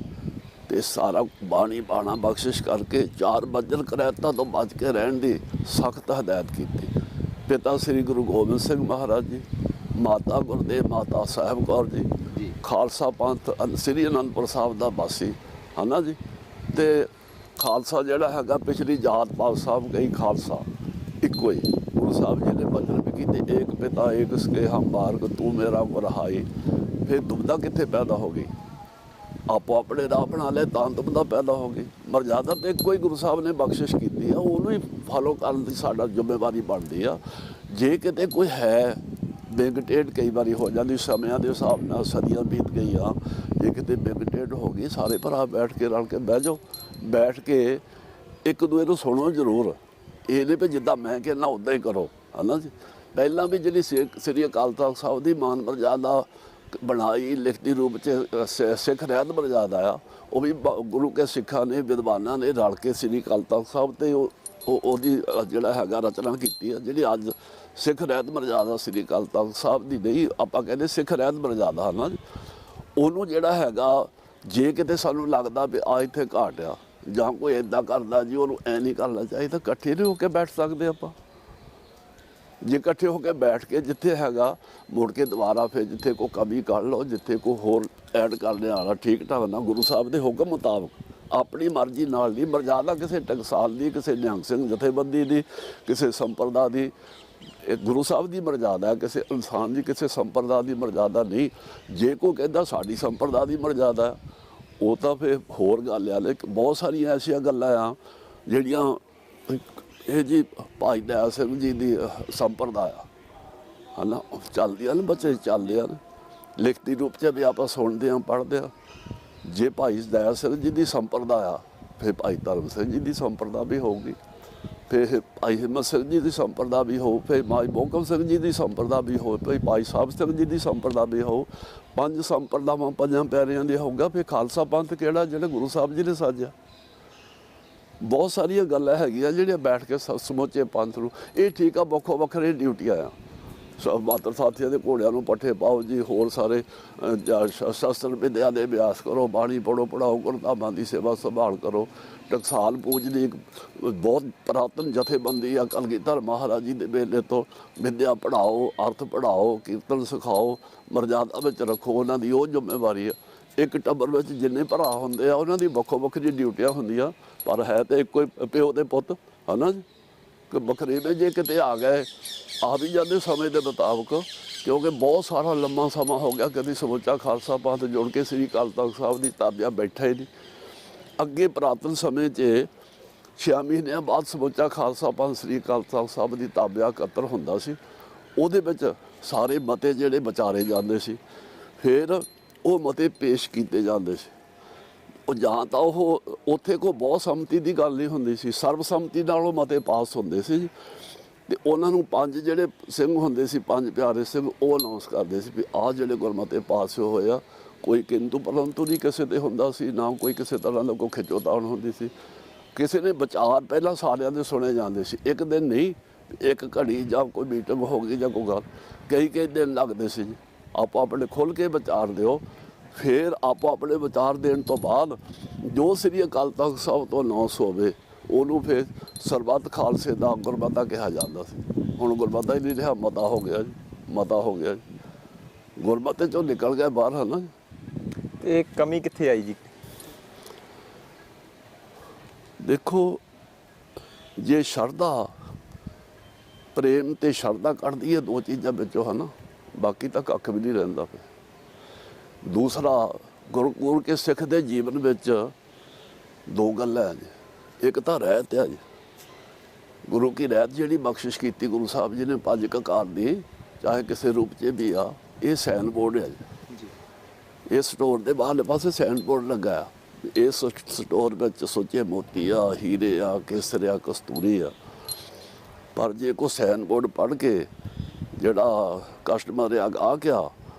ਤੇ ਸਾਰਾ ਬਾਣੀ ਬਾਣਾ ਬਖਸ਼ਿਸ਼ ਕਰਕੇ 4 ਬੱਜਰ ਕਰੈਤਾਂ ਤੋਂ ਬਚ ਕੇ ਰਹਿਣ ਦੀ ਸਖਤ ਹਦਾਇਤ ਕੀਤੀ। ਪਿਤਾ ਸ੍ਰੀ ਗੁਰੂ ਗੋਬਿੰਦ ਸਿੰਘ ਮਹਾਰਾਜ ਜੀ, ਮਾਤਾ ਗੁਰਦੇਵ ਮਾਤਾ ਸਾਹਿਬ ਕੌਰ ਜੀ, ਖਾਲਸਾ ਪੰਥ ਸ੍ਰੀ ਅਨੰਦਪੁਰ ਸਾਹਿਬ ਦਾ ਵਾਸੀ ਹੈ ਨਾ ਜੀ। ਤੇ ਖਾਲਸਾ ਜਿਹੜਾ ਹੈਗਾ ਪਿਛਲੀ ਜਾਤ ਪਾਤ ਸਾਹਿਬ ਗਈ, ਖਾਲਸਾ ਇੱਕੋ ਹੀ। ਗੁਰੂ ਸਾਹਿਬ ਜੀ ਨੇ ਬਚਨ ਵੀ ਕੀਤੇ, ਏਕ ਪਿਤਾ ਏਕ ਸਨੇਹਾ ਮਾਰਗ ਤੂੰ ਮੇਰਾ ਗੁਰਹਾਈ। ਫਿਰ ਦੁਬਦਾ ਕਿੱਥੇ ਪੈਦਾ ਹੋ ਗਈ? ਆਪੋ ਆਪਣੇ ਰਾਹ ਬਣਾ ਲੈ ਤਾਂ ਦੁਬਦਾ ਪੈਦਾ ਹੋ ਗਈ। ਮਰਜ਼ਾਦਾ ਤੇ ਇੱਕੋ ਹੀ ਗੁਰੂ ਸਾਹਿਬ ਨੇ ਬਖਸ਼ਿਸ਼ ਕੀਤੀ ਆ, ਉਹਨੂੰ ਹੀ ਫਾਲੋ ਕਰਨ ਦੀ ਸਾਡਾ ਜ਼ਿੰਮੇਵਾਰੀ ਬਣਦੀ ਆ। ਜੇ ਕਿਤੇ ਕੋਈ ਹੈ ਬਿਗਟੇਡ, ਕਈ ਵਾਰੀ ਹੋ ਜਾਂਦੀ ਸਮਿਆਂ ਦੇ ਹਿਸਾਬ ਨਾਲ, ਸਦੀਆਂ ਬੀਤ ਗਈਆਂ, ਜੇ ਕਿਤੇ ਬਿਗਟੇਡ ਹੋ ਗਈ, ਸਾਰੇ ਭਰਾ ਬੈਠ ਕੇ ਰਲ ਕੇ ਬਹਿ ਜਾਓ, ਬੈਠ ਕੇ ਇੱਕ ਦੂਏ ਨੂੰ ਸੁਣੋ ਜ਼ਰੂਰ। ਇਹ ਨਹੀਂ ਵੀ ਜਿੱਦਾਂ ਮੈਂ ਕਹਿੰਦਾ ਉੱਦਾਂ ਹੀ ਕਰੋ, ਹੈ ਨਾ ਜੀ। ਪਹਿਲਾਂ ਵੀ ਜਿਹੜੀ ਸ੍ਰੀ ਅਕਾਲ ਤਖਤ ਸਾਹਿਬ ਦੀ ਮਾਨ ਮਰਜ਼ਾਦਾ ਬਣਾਈ ਲਿਖਤੀ ਰੂਪ 'ਚ ਸਿੱਖ ਰਹਿਤ ਮਰਜ਼ਾਦਾ ਆ, ਉਹ ਵੀ ਗੁਰੂ ਕੇ ਸਿੱਖਾਂ ਨੇ, ਵਿਦਵਾਨਾਂ ਨੇ ਰਲ ਕੇ ਸ੍ਰੀ ਅਕਾਲ ਤਖਤ ਸਾਹਿਬ 'ਤੇ ਉਹਦੀ ਜਿਹੜਾ ਹੈਗਾ ਰਚਨਾ ਕੀਤੀ ਆ। ਜਿਹੜੀ ਅੱਜ ਸਿੱਖ ਰਹਿਤ ਮਰਜ਼ਾਦਾ ਸ੍ਰੀ ਅਕਾਲ ਤਖਤ ਸਾਹਿਬ ਦੀ ਨਹੀਂ, ਆਪਾਂ ਕਹਿੰਦੇ ਸਿੱਖ ਰਹਿਤ ਮਰਜ਼ਾਦਾ, ਹੈ ਨਾ ਜੀ। ਉਹਨੂੰ ਜਿਹੜਾ ਹੈਗਾ, ਜੇ ਕਿਤੇ ਸਾਨੂੰ ਲੱਗਦਾ ਵੀ ਆ ਇੱਥੇ ਘਾਟ ਆ ਜਾਂ ਕੋਈ ਇੱਦਾਂ ਕਰਦਾ ਜੀ, ਉਹਨੂੰ ਐਂ ਨਹੀਂ ਕਰਨਾ ਚਾਹੀਦਾ, ਇਕੱਠੇ ਨਹੀਂ ਹੋ ਕੇ ਬੈਠ ਸਕਦੇ ਆਪਾਂ। ਜੇ ਇਕੱਠੇ ਹੋ ਕੇ ਬੈਠ ਕੇ ਜਿੱਥੇ ਹੈਗਾ ਮੁੜ ਕੇ ਦੁਬਾਰਾ ਫਿਰ ਜਿੱਥੇ ਕੋਈ ਕਮੀ ਕਰ ਲਓ, ਜਿੱਥੇ ਕੋਈ ਹੋਰ ਐਡ ਕਰਨੇ ਵਾਲਾ ਠੀਕ ਢੰਗ ਨਾਲ ਗੁਰੂ ਸਾਹਿਬ ਦੇ ਹੁਕਮ ਮੁਤਾਬਕ, ਆਪਣੀ ਮਰਜ਼ੀ ਨਾਲ ਨਹੀਂ। ਮਰਜ਼ਾਦਾ ਕਿਸੇ ਟਕਸਾਲ ਦੀ, ਕਿਸੇ ਨਿਹੰਗ ਸਿੰਘ ਜਥੇਬੰਦੀ ਦੀ, ਕਿਸੇ ਸੰਪਰਦਾ ਦੀ, ਇਹ ਗੁਰੂ ਸਾਹਿਬ ਦੀ ਮਰਜ਼ਾਦਾ ਹੈ, ਕਿਸੇ ਇਨਸਾਨ ਦੀ, ਕਿਸੇ ਸੰਪਰਦਾ ਦੀ ਮਰਜ਼ਾਦਾ ਨਹੀਂ। ਜੇ ਕੋਈ ਕਹਿੰਦਾ ਸਾਡੀ ਸੰਪਰਦਾ ਦੀ ਮਰਜ਼ਾਦਾ, ਉਹ ਤਾਂ ਫਿਰ ਹੋਰ ਗੱਲ ਆ। ਲੇਕਿਨ ਬਹੁਤ ਸਾਰੀਆਂ ਐਸੀਆਂ ਗੱਲਾਂ ਆ ਜਿਹੜੀਆਂ ਇਹ ਜੀ ਭਾਈ ਦਇਆ ਸਿੰਘ ਜੀ ਦੀ ਸੰਪਰਦਾ ਆ, ਹੈ ਨਾ, ਚੱਲਦੀਆਂ ਨੇ, ਬੱਚੇ ਚੱਲਦੇ ਹਨ, ਲਿਖਤੀ ਰੂਪ 'ਚ ਵੀ ਆਪਾਂ ਸੁਣਦੇ ਹਾਂ, ਪੜ੍ਹਦੇ ਹਾਂ। ਜੇ ਭਾਈ ਦਇਆ ਸਿੰਘ ਜੀ ਦੀ ਸੰਪਰਦਾ ਆ, ਫਿਰ ਭਾਈ ਧਰਮ ਸਿੰਘ ਜੀ ਦੀ ਸੰਪਰਦਾ ਵੀ ਹੋਊਗੀ, ਫਿਰ ਭਾਈ ਹਿੰਮਤ ਸਿੰਘ ਜੀ ਦੀ ਸੰਪਰਦਾ ਵੀ ਹੋ, ਫਿਰ ਭਾਈ ਮੋਹਕਮ ਸਿੰਘ ਜੀ ਦੀ ਸੰਪਰਦਾ ਵੀ ਹੋ, ਫਿਰ ਭਾਈ ਸਾਹਿਬ ਸਿੰਘ ਜੀ ਦੀ ਸੰਪਰਦਾ ਵੀ ਹੋ। 5 ਸੰਪਰਦਾਵਾਂ ਪੰਜਾਂ ਪਿਆਰਿਆਂ ਦੀ ਹੋਊਗਾ। ਫਿਰ ਖਾਲਸਾ ਪੰਥ ਕਿਹੜਾ, ਜਿਹੜਾ ਗੁਰੂ ਸਾਹਿਬ ਜੀ ਨੇ ਸਾਜਿਆ। ਬਹੁਤ ਸਾਰੀਆਂ ਗੱਲਾਂ ਹੈਗੀਆਂ ਜਿਹੜੀਆਂ ਬੈਠ ਕੇ ਸਮੁੱਚੇ ਪੰਥ ਨੂੰ, ਇਹ ਠੀਕ ਆ, ਵੱਖੋ ਵੱਖਰੇ ਡਿਊਟੀਆਂ ਆ। ਮਾਤਰ ਸਾਥੀਆਂ ਦੇ ਘੋੜਿਆਂ ਨੂੰ ਪੱਠੇ ਪਾਓ ਜੀ, ਹੋਰ ਸਾਰੇ ਸ਼ਸਤਰ ਵਿਦਿਆ ਦੇ ਅਭਿਆਸ ਕਰੋ, ਬਾਣੀ ਪੜ੍ਹੋ, ਪੜਾਓ, ਗੁਰਧਾਮਾਂ ਦੀ ਸੇਵਾ ਸੰਭਾਲ ਕਰੋ। ਟਕਸਾਲ ਪੂਜ ਦੀ ਇੱਕ ਬਹੁਤ ਪੁਰਾਤਨ ਜਥੇਬੰਦੀ ਆ, ਕਲਗੀਧਰ ਮਹਾਰਾਜ ਜੀ ਦੇ ਵੇਲੇ ਤੋਂ ਵਿਦਿਆ ਪੜ੍ਹਾਓ, ਅਰਥ ਪੜ੍ਹਾਓ, ਕੀਰਤਨ ਸਿਖਾਓ, ਮਰਜ਼ਾਦਾ ਵਿੱਚ ਰੱਖੋ, ਉਹਨਾਂ ਦੀ ਉਹ ਜ਼ਿੰਮੇਵਾਰੀ ਆ। ਇੱਕ ਟੱਬਰ ਵਿੱਚ ਜਿੰਨੇ ਭਰਾ ਹੁੰਦੇ ਆ, ਉਹਨਾਂ ਦੀ ਵੱਖੋ ਵੱਖਰੀ ਡਿਊਟੀਆਂ ਹੁੰਦੀਆਂ, ਪਰ ਹੈ ਤਾਂ ਇੱਕੋ ਹੀ ਪਿਓ ਦੇ ਪੁੱਤ, ਹੈ ਨਾ ਜੀ। ਕਿ ਬਖਰੇਵੇਂ ਜੇ ਕਿਤੇ ਆ ਗਏ, ਆ ਵੀ ਜਾਂਦੇ ਸਮੇਂ ਦੇ ਮੁਤਾਬਕ, ਕਿਉਂਕਿ ਬਹੁਤ ਸਾਰਾ ਲੰਮਾ ਸਮਾਂ ਹੋ ਗਿਆ ਕਦੀ ਸਮੁੱਚਾ ਖਾਲਸਾ ਪੰਥ ਜੁੜ ਕੇ ਸ੍ਰੀ ਅਕਾਲ ਤਖਤ ਸਾਹਿਬ ਦੀ ਤਾਬਿਆ ਬੈਠਾ ਹੀ ਨਹੀਂ। ਅੱਗੇ ਪੁਰਾਤਨ ਸਮੇਂ 'ਚ 6 ਮਹੀਨਿਆਂ ਬਾਅਦ ਸਮੁੱਚਾ ਖਾਲਸਾ ਪੰਥ ਸ੍ਰੀ ਅਕਾਲ ਤਖਤ ਸਾਹਿਬ ਦੀ ਤਾਬਿਆ ਇਕੱਤਰ ਹੁੰਦਾ ਸੀ। ਉਹਦੇ ਵਿੱਚ ਸਾਰੇ ਮਤੇ ਜਿਹੜੇ ਵਿਚਾਰੇ ਜਾਂਦੇ ਸੀ, ਫਿਰ ਉਹ ਮਤੇ ਪੇਸ਼ ਕੀਤੇ ਜਾਂਦੇ ਸੀ। ਉਹ ਜਾਂ ਤਾਂ ਉਹ ਉੱਥੇ ਕੋਈ ਬਹੁਤ ਸੰਮਤੀ ਦੀ ਗੱਲ ਨਹੀਂ ਹੁੰਦੀ ਸੀ, ਸਰਬਸੰਮਤੀ ਨਾਲ ਉਹ ਮਤੇ ਪਾਸ ਹੁੰਦੇ ਸੀ ਜੀ। ਅਤੇ ਉਹਨਾਂ ਨੂੰ 5 ਜਿਹੜੇ ਸਿੰਘ ਹੁੰਦੇ ਸੀ, 5 ਪਿਆਰੇ ਸਿੰਘ, ਉਹ ਅਨਾਊਂਸ ਕਰਦੇ ਸੀ ਵੀ ਆਹ ਜਿਹੜੇ ਗੁਰਮਤੇ ਪਾਸ ਹੋਏ ਆ। ਕੋਈ ਕਿੰਤੂ ਪਰੰਤੂ ਨਹੀਂ ਕਿਸੇ 'ਤੇ ਹੁੰਦਾ ਸੀ, ਨਾ ਕੋਈ ਕਿਸੇ ਤਰ੍ਹਾਂ ਦਾ ਕੋਈ ਖਿੱਚੋਤਾਣ ਹੁੰਦੀ ਸੀ। ਕਿਸੇ ਨੇ ਵਿਚਾਰ ਪਹਿਲਾਂ ਸਾਰਿਆਂ ਦੇ ਸੁਣੇ ਜਾਂਦੇ ਸੀ, ਇੱਕ ਦਿਨ ਨਹੀਂ, ਇੱਕ ਘੜੀ ਜਾਂ ਕੋਈ ਮੀਟਿੰਗ ਹੋ ਗਈ ਜਾਂ ਕੋਈ ਗੱਲ, ਕਈ ਦਿਨ ਲੱਗਦੇ ਸੀ ਜੀ। ਆਪੋ ਆਪਣੇ ਖੁੱਲ੍ਹ ਕੇ ਵਿਚਾਰ ਦਿਓ। ਫਿਰ ਆਪੋ ਆਪਣੇ ਵਿਚਾਰ ਦੇਣ ਤੋਂ ਬਾਅਦ ਜੋ ਸ੍ਰੀ ਅਕਾਲ ਤਖਤ ਸਾਹਿਬ ਤੋਂ ਅਨਾਊਂਸ ਹੋਵੇ, ਉਹਨੂੰ ਫਿਰ ਸਰਬੱਤ ਖਾਲਸੇ ਦਾ ਗੁਰਮਤਾ ਕਿਹਾ ਜਾਂਦਾ ਸੀ। ਹੁਣ ਗੁਰਮਤਾ ਹੀ ਨਹੀਂ ਰਿਹਾ, ਮਤਾ ਹੋ ਗਿਆ ਜੀ, ਮਤਾ ਹੋ ਗਿਆ ਜੀ। ਗੁਰਮਤੇ 'ਚੋਂ ਨਿਕਲ ਗਿਆ ਬਾਹਰ, ਹੈ ਨਾ। ਤੇ ਕਮੀ ਕਿੱਥੇ ਆਈ ਜੀ? ਦੇਖੋ, ਜੇ ਸ਼ਰਧਾ, ਪ੍ਰੇਮ ਤੇ ਸ਼ਰਧਾ ਕੱਢਦੀ ਹੈ, 2 ਚੀਜ਼ਾਂ ਵਿੱਚੋਂ, ਹੈ ਨਾ, ਬਾਕੀ ਤਾਂ ਕੱਖ ਵੀ ਨਹੀਂ ਰਹਿੰਦਾ ਪਿਆ। ਦੂਸਰਾ ਗੁਰੂ ਕੇ ਸਿੱਖ ਦੇ ਜੀਵਨ ਵਿੱਚ ਦੋ ਗੱਲਾਂ ਜੀ। ਇੱਕ ਤਾਂ ਰਹਿਤ ਹੈ ਜੀ, ਗੁਰੂ ਕੀ ਰਹਿਤ ਜਿਹੜੀ ਬਖਸ਼ਿਸ਼ ਕੀਤੀ ਗੁਰੂ ਸਾਹਿਬ ਜੀ ਨੇ 5 ਕਕਾਰ ਦੀ, ਚਾਹੇ ਕਿਸੇ ਰੂਪ 'ਚ ਵੀ ਆ, ਇਹ ਸਾਈਨ ਬੋਰਡ ਹੈ ਜੀ। ਇਹ ਸਟੋਰ ਦੇ ਬਾਹਰਲੇ ਪਾਸੇ ਸਾਈਨ ਬੋਰਡ ਲੱਗਾ ਆ। ਇਸ ਸਟੋਰ ਵਿੱਚ ਸੋਚੇ ਮੋਤੀ ਆ, ਹੀਰੇ ਆ, ਕੇਸਰ ਆ, ਕਸਤੂਰੀ ਆ। ਪਰ ਜੇ ਕੋਈ ਸਾਈਨ ਬੋਰਡ ਪੜ੍ਹ ਕੇ ਜਿਹੜਾ ਕਸਟਮਰ ਆ ਗਿਆ,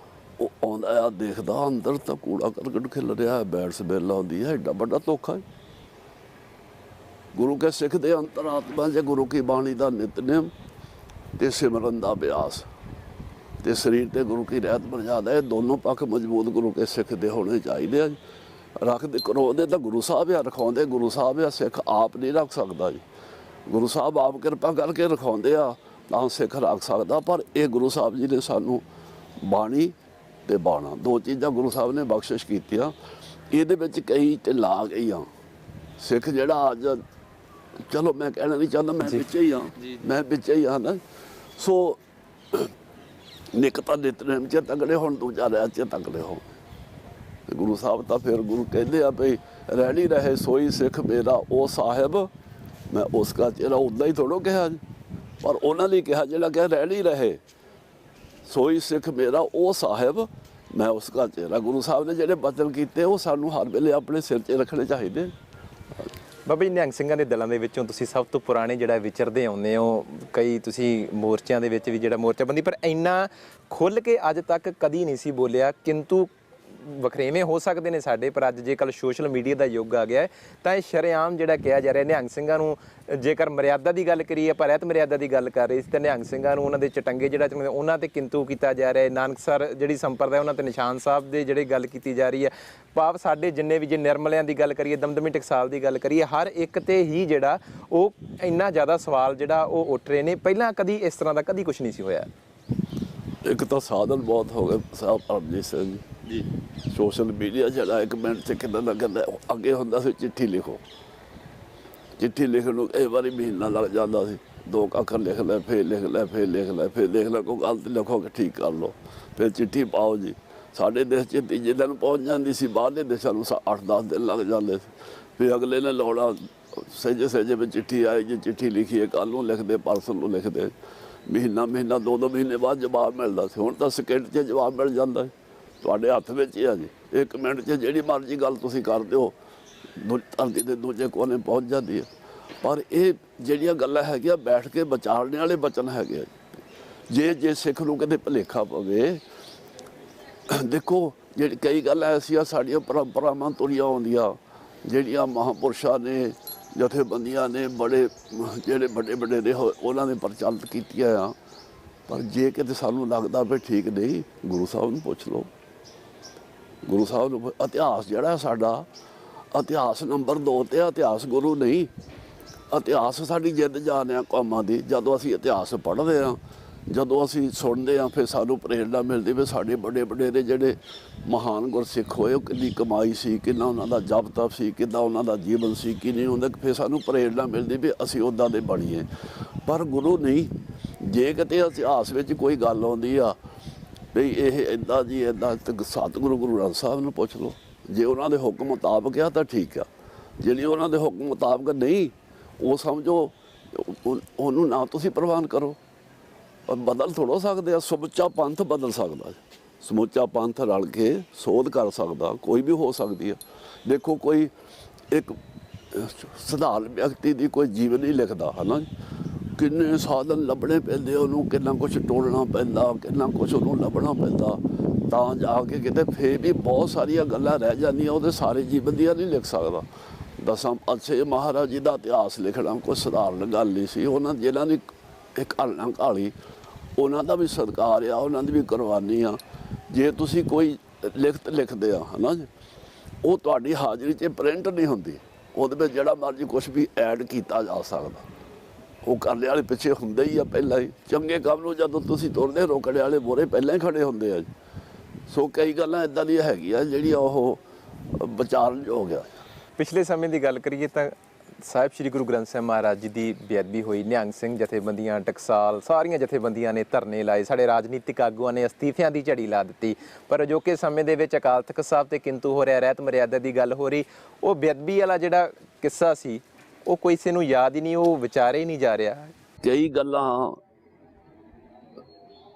ਉਹ ਆਉਂਦਾ ਆ, ਦੇਖਦਾ ਅੰਦਰ ਤਾਂ ਕੂੜਾ ਕਰਕਟ ਖਿਲ ਰਿਹਾ ਹੈ, ਬੈਡ ਸਮੈਲ ਆਉਂਦੀ ਹੈ। ਐਡਾ ਵੱਡਾ ਧੋਖਾ ਹੈ। ਗੁਰੂ ਕੇ ਸਿੱਖ ਦੇ ਅੰਤਰਾਤਮਾ 'ਚ ਗੁਰੂ ਕੀ ਬਾਣੀ ਦਾ ਨਿਤਨੇਮ ਤੇ ਸਿਮਰਨ ਦਾ ਅਭਿਆਸ ਤੇ ਸਰੀਰ ਤੇ ਗੁਰੂ ਕੀ ਰਹਿਤ ਮਰਜ਼ਾਦਾ, ਇਹ ਦੋਨੋਂ ਪੱਖ ਮਜ਼ਬੂਤ ਗੁਰੂ ਕੇ ਸਿੱਖ ਦੇ ਹੋਣੇ ਚਾਹੀਦੇ ਆ। ਰੱਖਦੇ ਕਰਵਾਉਂਦੇ ਤਾਂ ਗੁਰੂ ਸਾਹਿਬ ਆ, ਰਖਾਉਂਦੇ ਗੁਰੂ ਸਾਹਿਬ ਆ। ਸਿੱਖ ਆਪ ਨਹੀਂ ਰੱਖ ਸਕਦਾ ਜੀ। ਗੁਰੂ ਸਾਹਿਬ ਆਪ ਕਿਰਪਾ ਕਰਕੇ ਰਖਾਉਂਦੇ ਆ ਤਾਂ ਸਿੱਖ ਰੱਖ ਸਕਦਾ। ਪਰ ਇਹ ਗੁਰੂ ਸਾਹਿਬ ਜੀ ਨੇ ਸਾਨੂੰ ਬਾਣੀ ਤੇ ਬਾਣਾ, ਦੋ ਚੀਜ਼ਾਂ ਗੁਰੂ ਸਾਹਿਬ ਨੇ ਬਖਸ਼ਿਸ਼ ਕੀਤੀਆਂ। ਇਹਦੇ ਵਿੱਚ ਕਈ ਢਿੱਲਾਂ ਆ ਗਈਆਂ। ਸਿੱਖ ਜਿਹੜਾ ਅੱਜ, ਚਲੋ ਮੈਂ ਕਹਿਣਾ ਨਹੀਂ ਚਾਹੁੰਦਾ, ਮੈਂ ਵਿੱਚ ਹੀ ਹਾਂ, ਮੈਂ ਵਿੱਚ ਹੀ ਹਾਂ ਨਾ। ਸੋ ਨਿਕਤਾ ਨਿਤਨੇਮ 'ਚ ਤਗੜੇ ਹੋਣ, ਦੂਜਾ ਰਹਿਤ 'ਚ ਤਗੜੇ ਹੋਣ। ਗੁਰੂ ਸਾਹਿਬ ਤਾਂ ਫਿਰ ਗੁਰੂ ਕਹਿੰਦੇ ਆ ਭਈ ਰਹਿਣੀ ਰਹੇ ਸੋਈ ਸਿੱਖ ਮੇਰਾ ਉਹ ਸਾਹਿਬ, ਮੈਂ ਉਸ ਦਾ ਚਿਹਰਾ ਉੱਦਾਂ ਹੀ ਥੋੜ੍ਹਾ ਕਿਹਾ ਜੀ, ਪਰ ਉਹਨਾਂ ਲਈ ਕਿਹਾ ਜਿਹੜਾ ਕਿ ਰਹਿਣੀ ਰਹੇ ਸੋਈ ਸਿੱਖ ਮੇਰਾ ਉਹ ਸਾਹਿਬ, ਮੈਂ ਉਸ ਦਾ ਚਿਹਰਾ। ਗੁਰੂ ਸਾਹਿਬ ਨੇ ਜਿਹੜੇ ਬਚਨ ਕੀਤੇ ਉਹ ਸਾਨੂੰ ਹਰ ਵੇਲੇ ਆਪਣੇ ਸਿਰ 'ਚ ਰੱਖਣੇ ਚਾਹੀਦੇ। ਬਾਬਾ ਜੀ, ਨਿਹੰਗ ਸਿੰਘਾਂ ਦੇ ਦਲਾਂ ਦੇ ਵਿੱਚੋਂ ਤੁਸੀਂ ਸਭ ਤੋਂ ਪੁਰਾਣੇ ਜਿਹੜਾ ਵਿਚਰਦੇ ਆਉਂਦੇ ਹੋ, ਕਈ ਤੁਸੀਂ ਮੋਰਚਿਆਂ ਦੇ ਵਿੱਚ ਵੀ ਜਿਹੜਾ ਮੋਰਚਾਬੰਦੀ, ਪਰ ਇੰਨਾ ਖੁੱਲ੍ਹ ਕੇ ਅੱਜ ਤੱਕ ਕਦੀ ਨਹੀਂ ਸੀ ਬੋਲਿਆ। ਕਿੰਤੂ ਵਖਰੇਵੇਂ ਹੋ ਸਕਦੇ ਨੇ ਸਾਡੇ, ਪਰ ਅੱਜ ਜੇਕਰ ਸੋਸ਼ਲ ਮੀਡੀਆ ਦਾ ਯੁੱਗ ਆ ਗਿਆ ਹੈ ਤਾਂ ਇਹ ਸ਼ਰੇਆਮ ਜਿਹੜਾ ਕਿਹਾ ਜਾ ਰਿਹਾ ਨਿਹੰਗ ਸਿੰਘਾਂ ਨੂੰ, ਜੇਕਰ ਮਰਿਆਦਾ ਦੀ ਗੱਲ ਕਰੀਏ, ਆਪਾਂ ਰਹਿਤ ਮਰਿਆਦਾ ਦੀ ਗੱਲ ਕਰ ਰਹੇ ਸੀ, ਤਾਂ ਨਿਹੰਗ ਸਿੰਘਾਂ ਨੂੰ ਉਹਨਾਂ ਦੇ ਚਟੰਗੇ ਜਿਹੜਾ ਉਹਨਾਂ ਤੇ ਕਿੰਤੂ ਕੀਤਾ ਜਾ ਰਿਹਾ ਹੈ। ਨਾਨਕਸਰ ਜਿਹੜੀ ਸੰਪਰਦਾ ਉਹਨਾਂ ਤੇ ਨਿਸ਼ਾਨ ਸਾਹਿਬ ਦੇ ਜਿਹੜੇ ਗੱਲ ਕੀਤੀ ਜਾ ਰਹੀ ਹੈ। ਭਾਵ ਸਾਡੇ ਜਿੰਨੇ ਵੀ, ਜੇ ਨਿਰਮਲਿਆਂ ਦੀ ਗੱਲ ਕਰੀਏ, ਦਮਦਮੀ ਟਕਸਾਲ ਦੀ ਗੱਲ ਕਰੀਏ, ਹਰ ਇੱਕ ਤੇ ਹੀ ਜਿਹੜਾ ਉਹ ਇੰਨਾ ਜ਼ਿਆਦਾ ਸਵਾਲ ਜਿਹੜਾ ਉਹ ਉੱਠ ਰਹੇ ਨੇ। ਪਹਿਲਾਂ ਕਦੀ ਇਸ ਤਰ੍ਹਾਂ ਦਾ ਕਦੀ ਕੁਝ ਨਹੀਂ ਸੀ ਹੋਇਆ। ਇੱਕ ਤਾਂ ਸਾਧਨ ਬਹੁਤ ਹੋ ਗਏ ਸਾਹਿਬ ਅਰਜੀਤ ਸਿੰਘ ਜੀ। ਸੋਸ਼ਲ ਮੀਡੀਆ ਜਿਹੜਾ 1 ਮਿੰਟ 'ਚ ਕਿੰਨਾ ਲੱਗਦਾ। ਅੱਗੇ ਹੁੰਦਾ ਸੀ ਚਿੱਠੀ ਲਿਖੋ, ਚਿੱਠੀ ਲਿਖਣ ਨੂੰ ਕਈ ਵਾਰੀ ਮਹੀਨਾ ਲੱਗ ਜਾਂਦਾ ਸੀ। 2 ਅੱਖਰ ਲਿਖ ਲੈ, ਫਿਰ ਲਿਖ ਲੈ, ਫਿਰ ਲਿਖ ਲੈ, ਫਿਰ ਦੇਖ ਲੈ ਕੋਈ ਗਲਤ ਲਿਖੋ ਕਿ ਠੀਕ ਕਰ ਲਓ, ਫਿਰ ਚਿੱਠੀ ਪਾਓ ਜੀ। ਸਾਡੇ ਦੇਸ਼ 'ਚ ਤੀਜੇ ਦਿਨ ਪਹੁੰਚ ਜਾਂਦੀ ਸੀ, ਬਾਹਰਲੇ ਦੇਸ਼ਾਂ ਨੂੰ 8-10 ਦਿਨ ਲੱਗ ਜਾਂਦੇ ਸੀ। ਫਿਰ ਅਗਲੇ ਨੇ ਲਾਉਣਾ ਸਹਿਜੇ ਵਿੱਚ ਚਿੱਠੀ ਆਈ ਜੀ, ਚਿੱਠੀ ਲਿਖੀਏ, ਕੱਲ੍ਹ ਨੂੰ ਲਿਖਦੇ, ਪਰਸੋਂ ਨੂੰ ਲਿਖਦੇ। ਮਹੀਨਾ 2-2 ਮਹੀਨੇ ਬਾਅਦ ਜਵਾਬ ਮਿਲਦਾ ਸੀ। ਹੁਣ ਤਾਂ ਸਕਿੰਟ 'ਚ ਜਵਾਬ ਮਿਲ ਜਾਂਦਾ ਹੈ, ਤੁਹਾਡੇ ਹੱਥ ਵਿੱਚ ਹੀ ਆ ਜੀ। 1 ਮਿੰਟ 'ਚ ਜਿਹੜੀ ਮਰਜ਼ੀ ਗੱਲ ਤੁਸੀਂ ਕਰ ਦਿਓ, ਧਰਤੀ ਦੇ ਦੂਜੇ ਕੋਨੇ ਪਹੁੰਚ ਜਾਂਦੀ ਹੈ। ਪਰ ਇਹ ਜਿਹੜੀਆਂ ਗੱਲਾਂ ਹੈਗੀਆਂ ਬੈਠ ਕੇ ਵਿਚਾਰਨੇ ਵਾਲੇ ਬਚਨ ਹੈਗੇ। ਜੇ ਸਿੱਖ ਨੂੰ ਕਿਤੇ ਭੁਲੇਖਾ ਪਵੇ, ਦੇਖੋ ਜਿਹੜੀ ਕਈ ਗੱਲਾਂ ਐਸੀਆਂ ਸਾਡੀਆਂ ਪਰੰਪਰਾਵਾਂ ਤੁਰੀਆਂ ਆਉਂਦੀਆਂ, ਜਿਹੜੀਆਂ ਮਹਾਂਪੁਰਸ਼ਾਂ ਨੇ, ਜਥੇਬੰਦੀਆਂ ਨੇ, ਬੜੇ ਜਿਹੜੇ ਵੱਡੇ ਨੇ ਉਹਨਾਂ ਨੇ ਪ੍ਰਚਲਿਤ ਕੀਤੀਆਂ ਆ। ਪਰ ਜੇ ਕਿਤੇ ਸਾਨੂੰ ਲੱਗਦਾ ਵੀ ਠੀਕ ਨਹੀਂ, ਗੁਰੂ ਸਾਹਿਬ ਨੂੰ ਪੁੱਛ ਲਓ। ਗੁਰੂ ਸਾਹਿਬ ਨੂੰ ਇਤਿਹਾਸ ਜਿਹੜਾ ਸਾਡਾ, ਇਤਿਹਾਸ ਨੰਬਰ 2 ਤੇ ਇਤਿਹਾਸ ਗੁਰੂ ਨਹੀਂ। ਇਤਿਹਾਸ ਸਾਡੀ ਜਿੱਦ ਜਾਨ ਆ ਕੌਮਾਂ ਦੀ। ਜਦੋਂ ਅਸੀਂ ਇਤਿਹਾਸ ਪੜ੍ਹਦੇ ਹਾਂ, ਜਦੋਂ ਅਸੀਂ ਸੁਣਦੇ ਹਾਂ, ਫਿਰ ਸਾਨੂੰ ਪ੍ਰੇਰਨਾ ਮਿਲਦੀ ਵੀ ਸਾਡੇ ਵੱਡੇ ਦੇ ਜਿਹੜੇ ਮਹਾਨ ਗੁਰਸਿੱਖ ਹੋਏ, ਉਹ ਕਿੰਨੀ ਕਮਾਈ ਸੀ, ਕਿੰਨਾ ਉਹਨਾਂ ਦਾ ਜਪ ਤਪ ਸੀ, ਕਿੰਨਾ ਉਹਨਾਂ ਦਾ ਜੀਵਨ ਸੀ, ਕਿ ਨਹੀਂ ਹੁੰਦਾ। ਫਿਰ ਸਾਨੂੰ ਪ੍ਰੇਰਨਾ ਮਿਲਦੀ ਵੀ ਅਸੀਂ ਉੱਦਾਂ ਦੇ ਬਣੀਏ। ਪਰ ਗੁਰੂ ਨਹੀਂ। ਜੇ ਕਿਤੇ ਇਤਿਹਾਸ ਵਿੱਚ ਕੋਈ ਗੱਲ ਆਉਂਦੀ ਆ ਵੀ ਇਹ ਇੱਦਾਂ ਜੀ ਇੱਦਾਂ, ਤੇ ਸਤਿਗੁਰੂ ਗੁਰੂ ਗ੍ਰੰਥ ਸਾਹਿਬ ਨੂੰ ਪੁੱਛ ਲਓ। ਜੇ ਉਹਨਾਂ ਦੇ ਹੁਕਮ ਮੁਤਾਬਕ ਆ ਤਾਂ ਠੀਕ ਆ, ਜਿਹੜੀ ਉਹਨਾਂ ਦੇ ਹੁਕਮ ਮੁਤਾਬਕ ਨਹੀਂ, ਉਹ ਸਮਝੋ ਉਹਨੂੰ ਨਾ ਤੁਸੀਂ ਪ੍ਰਵਾਨ ਕਰੋ। ਪਰ ਬਦਲ ਥੋੜ੍ਹਾ ਸਕਦੇ ਆ। ਸਮੁੱਚਾ ਪੰਥ ਬਦਲ ਸਕਦਾ, ਸਮੁੱਚਾ ਪੰਥ ਰਲ ਕੇ ਸੋਧ ਕਰ ਸਕਦਾ, ਕੋਈ ਵੀ ਹੋ ਸਕਦੀ ਆ। ਦੇਖੋ ਕੋਈ ਇੱਕ ਸਧਾਰਨ ਵਿਅਕਤੀ ਦੀ ਕੋਈ ਜੀਵਨ ਨਹੀਂ ਲਿਖਦਾ ਹੈ ਨਾ, ਕਿੰਨੇ ਸਾਧਨ ਲੱਭਣੇ ਪੈਂਦੇ ਉਹਨੂੰ, ਕਿੰਨਾ ਕੁਛ ਟੋਲਣਾ ਪੈਂਦਾ, ਕਿੰਨਾ ਕੁਛ ਉਹਨੂੰ ਲੱਭਣਾ ਪੈਂਦਾ, ਤਾਂ ਜਾ ਕੇ ਕਿਤੇ ਫੇਰ ਵੀ ਬਹੁਤ ਸਾਰੀਆਂ ਗੱਲਾਂ ਰਹਿ ਜਾਂਦੀਆਂ। ਉਹਦੇ ਸਾਰੇ ਜੀਵਨ ਦੀਆਂ ਨਹੀਂ ਲਿਖ ਸਕਦਾ। ਦਸਾਂ ਪਾਤਸ਼ਾਹ ਮਹਾਰਾਜ ਜੀ ਦਾ ਇਤਿਹਾਸ ਲਿਖਣਾ ਕੋਈ ਸਧਾਰਨ ਗੱਲ ਨਹੀਂ ਸੀ। ਉਹਨਾਂ ਜਿਹਨਾਂ ਦੀ ਇੱਕ ਘਾਲਣਾ ਘਾਲੀ, ਉਹਨਾਂ ਦਾ ਵੀ ਸਤਿਕਾਰ ਆ, ਉਹਨਾਂ ਦੀ ਵੀ ਕੁਰਬਾਨੀ ਆ। ਜੇ ਤੁਸੀਂ ਕੋਈ ਲਿਖਤ ਲਿਖਦੇ ਆ ਹੈ ਨਾ, ਉਹ ਤੁਹਾਡੀ ਹਾਜ਼ਰੀ 'ਚ ਪ੍ਰਿੰਟ ਨਹੀਂ ਹੁੰਦੀ। ਉਹਦੇ ਵਿੱਚ ਜਿਹੜਾ ਮਰਜ਼ੀ ਕੁਛ ਵੀ ਐਡ ਕੀਤਾ ਜਾ ਸਕਦਾ। ਉਹ ਕਰਨੇ ਵਾਲੇ ਪਿੱਛੇ ਹੁੰਦੇ ਹੀ ਆ ਪਹਿਲਾਂ ਹੀ। ਚੰਗੇ ਕੰਮ ਨੂੰ ਜਦੋਂ ਤੁਸੀਂ ਤੁਰਦੇ, ਰੋਕਣੇ ਵਾਲੇ ਮੋਹਰੇ ਪਹਿਲਾਂ ਹੀ ਖੜੇ ਹੁੰਦੇ ਆ। ਸੋ ਕਈ ਗੱਲਾਂ ਇੱਦਾਂ ਦੀਆਂ ਹੈਗੀਆਂ ਜਿਹੜੀਆਂ ਉਹ ਵਿਚਾਰਨਯੋਗ ਆ। ਪਿਛਲੇ ਸਮੇਂ ਦੀ ਗੱਲ ਕਰੀਏ ਤਾਂ ਸਾਹਿਬ ਸ੍ਰੀ ਗੁਰੂ ਗ੍ਰੰਥ ਸਾਹਿਬ ਮਹਾਰਾਜ ਜੀ ਦੀ ਬੇਅਦਬੀ ਹੋਈ, ਨਿਹੰਗ ਸਿੰਘ ਜਥੇਬੰਦੀਆਂ, ਟਕਸਾਲ, ਸਾਰੀਆਂ ਜਥੇਬੰਦੀਆਂ ਨੇ ਧਰਨੇ ਲਾਏ, ਸਾਡੇ ਰਾਜਨੀਤਿਕ ਆਗੂਆਂ ਨੇ ਅਸਤੀਫਿਆਂ ਦੀ ਝੜੀ ਲਾ ਦਿੱਤੀ। ਪਰ ਅਜੋਕੇ ਸਮੇਂ ਦੇ ਵਿੱਚ ਅਕਾਲ ਤਖ਼ਤ ਸਾਹਿਬ ਤੇ ਕਿੰਤੂ ਹੋ ਰਿਹਾ, ਰਹਿਤ ਮਰਿਆਦਾ ਦੀ ਗੱਲ ਹੋ ਰਹੀ। ਉਹ ਬੇਅਦਬੀ ਵਾਲਾ ਜਿਹੜਾ ਕਿੱਸਾ ਸੀ ਉਹ ਕੋਈ ਕਿਸੇ ਨੂੰ ਯਾਦ ਹੀ ਨਹੀਂ, ਉਹ ਵਿਚਾਰੇ ਹੀ ਨਹੀਂ ਜਾ ਰਿਹਾ। ਕਈ ਗੱਲਾਂ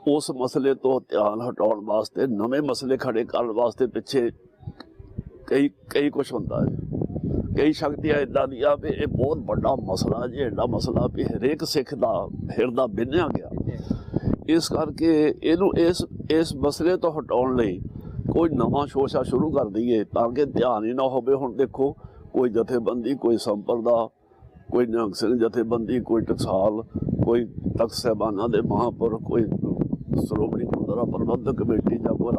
ਉਸ ਮਸਲੇ ਤੋਂ ਧਿਆਨ ਹਟਾਉਣ ਵਾਸਤੇ, ਨਵੇਂ ਮਸਲੇ ਖੜੇ ਕਰਨ ਵਾਸਤੇ ਪਿੱਛੇ ਕਈ ਕੁਛ ਹੁੰਦਾ ਹੈ। ਕਈ ਸ਼ਕਤੀਆਂ ਇੱਦਾਂ ਦੀਆਂ ਵੀ ਇਹ ਬਹੁਤ ਵੱਡਾ ਮਸਲਾ ਜੀ, ਐਡਾ ਮਸਲਾ ਵੀ ਹਰੇਕ ਸਿੱਖ ਦਾ ਹਿਰਦਾ ਬਿੰਨਿਆ ਗਿਆ। ਇਸ ਕਰਕੇ ਇਹਨੂੰ ਇਸ ਮਸਲੇ ਤੋਂ ਹਟਾਉਣ ਲਈ ਕੋਈ ਨਵਾਂ ਸ਼ੋਸ਼ਾ ਸ਼ੁਰੂ ਕਰ ਦਈਏ ਤਾਂ ਕਿ ਧਿਆਨ ਹੀ ਨਾ ਹੋਵੇ। ਹੁਣ ਦੇਖੋ, ਕੋਈ ਜਥੇਬੰਦੀ, ਕੋਈ ਸੰਪਰਦਾ, ਕੋਈ ਨਿਹੰਗ ਸਿੰਘ ਜਥੇਬੰਦੀ, ਕੋਈ ਟਕਸਾਲ, ਕੋਈ ਤਖ਼ਤ ਸਾਹਿਬਾਨਾਂ ਦੇ ਮਹਾਂਪੁਰਖ, ਕੋਈ ਸ਼੍ਰੋਮਣੀ ਗੁਰਦੁਆਰਾ ਪ੍ਰਬੰਧਕ ਕਮੇਟੀ ਜਾਂ ਕੋਈ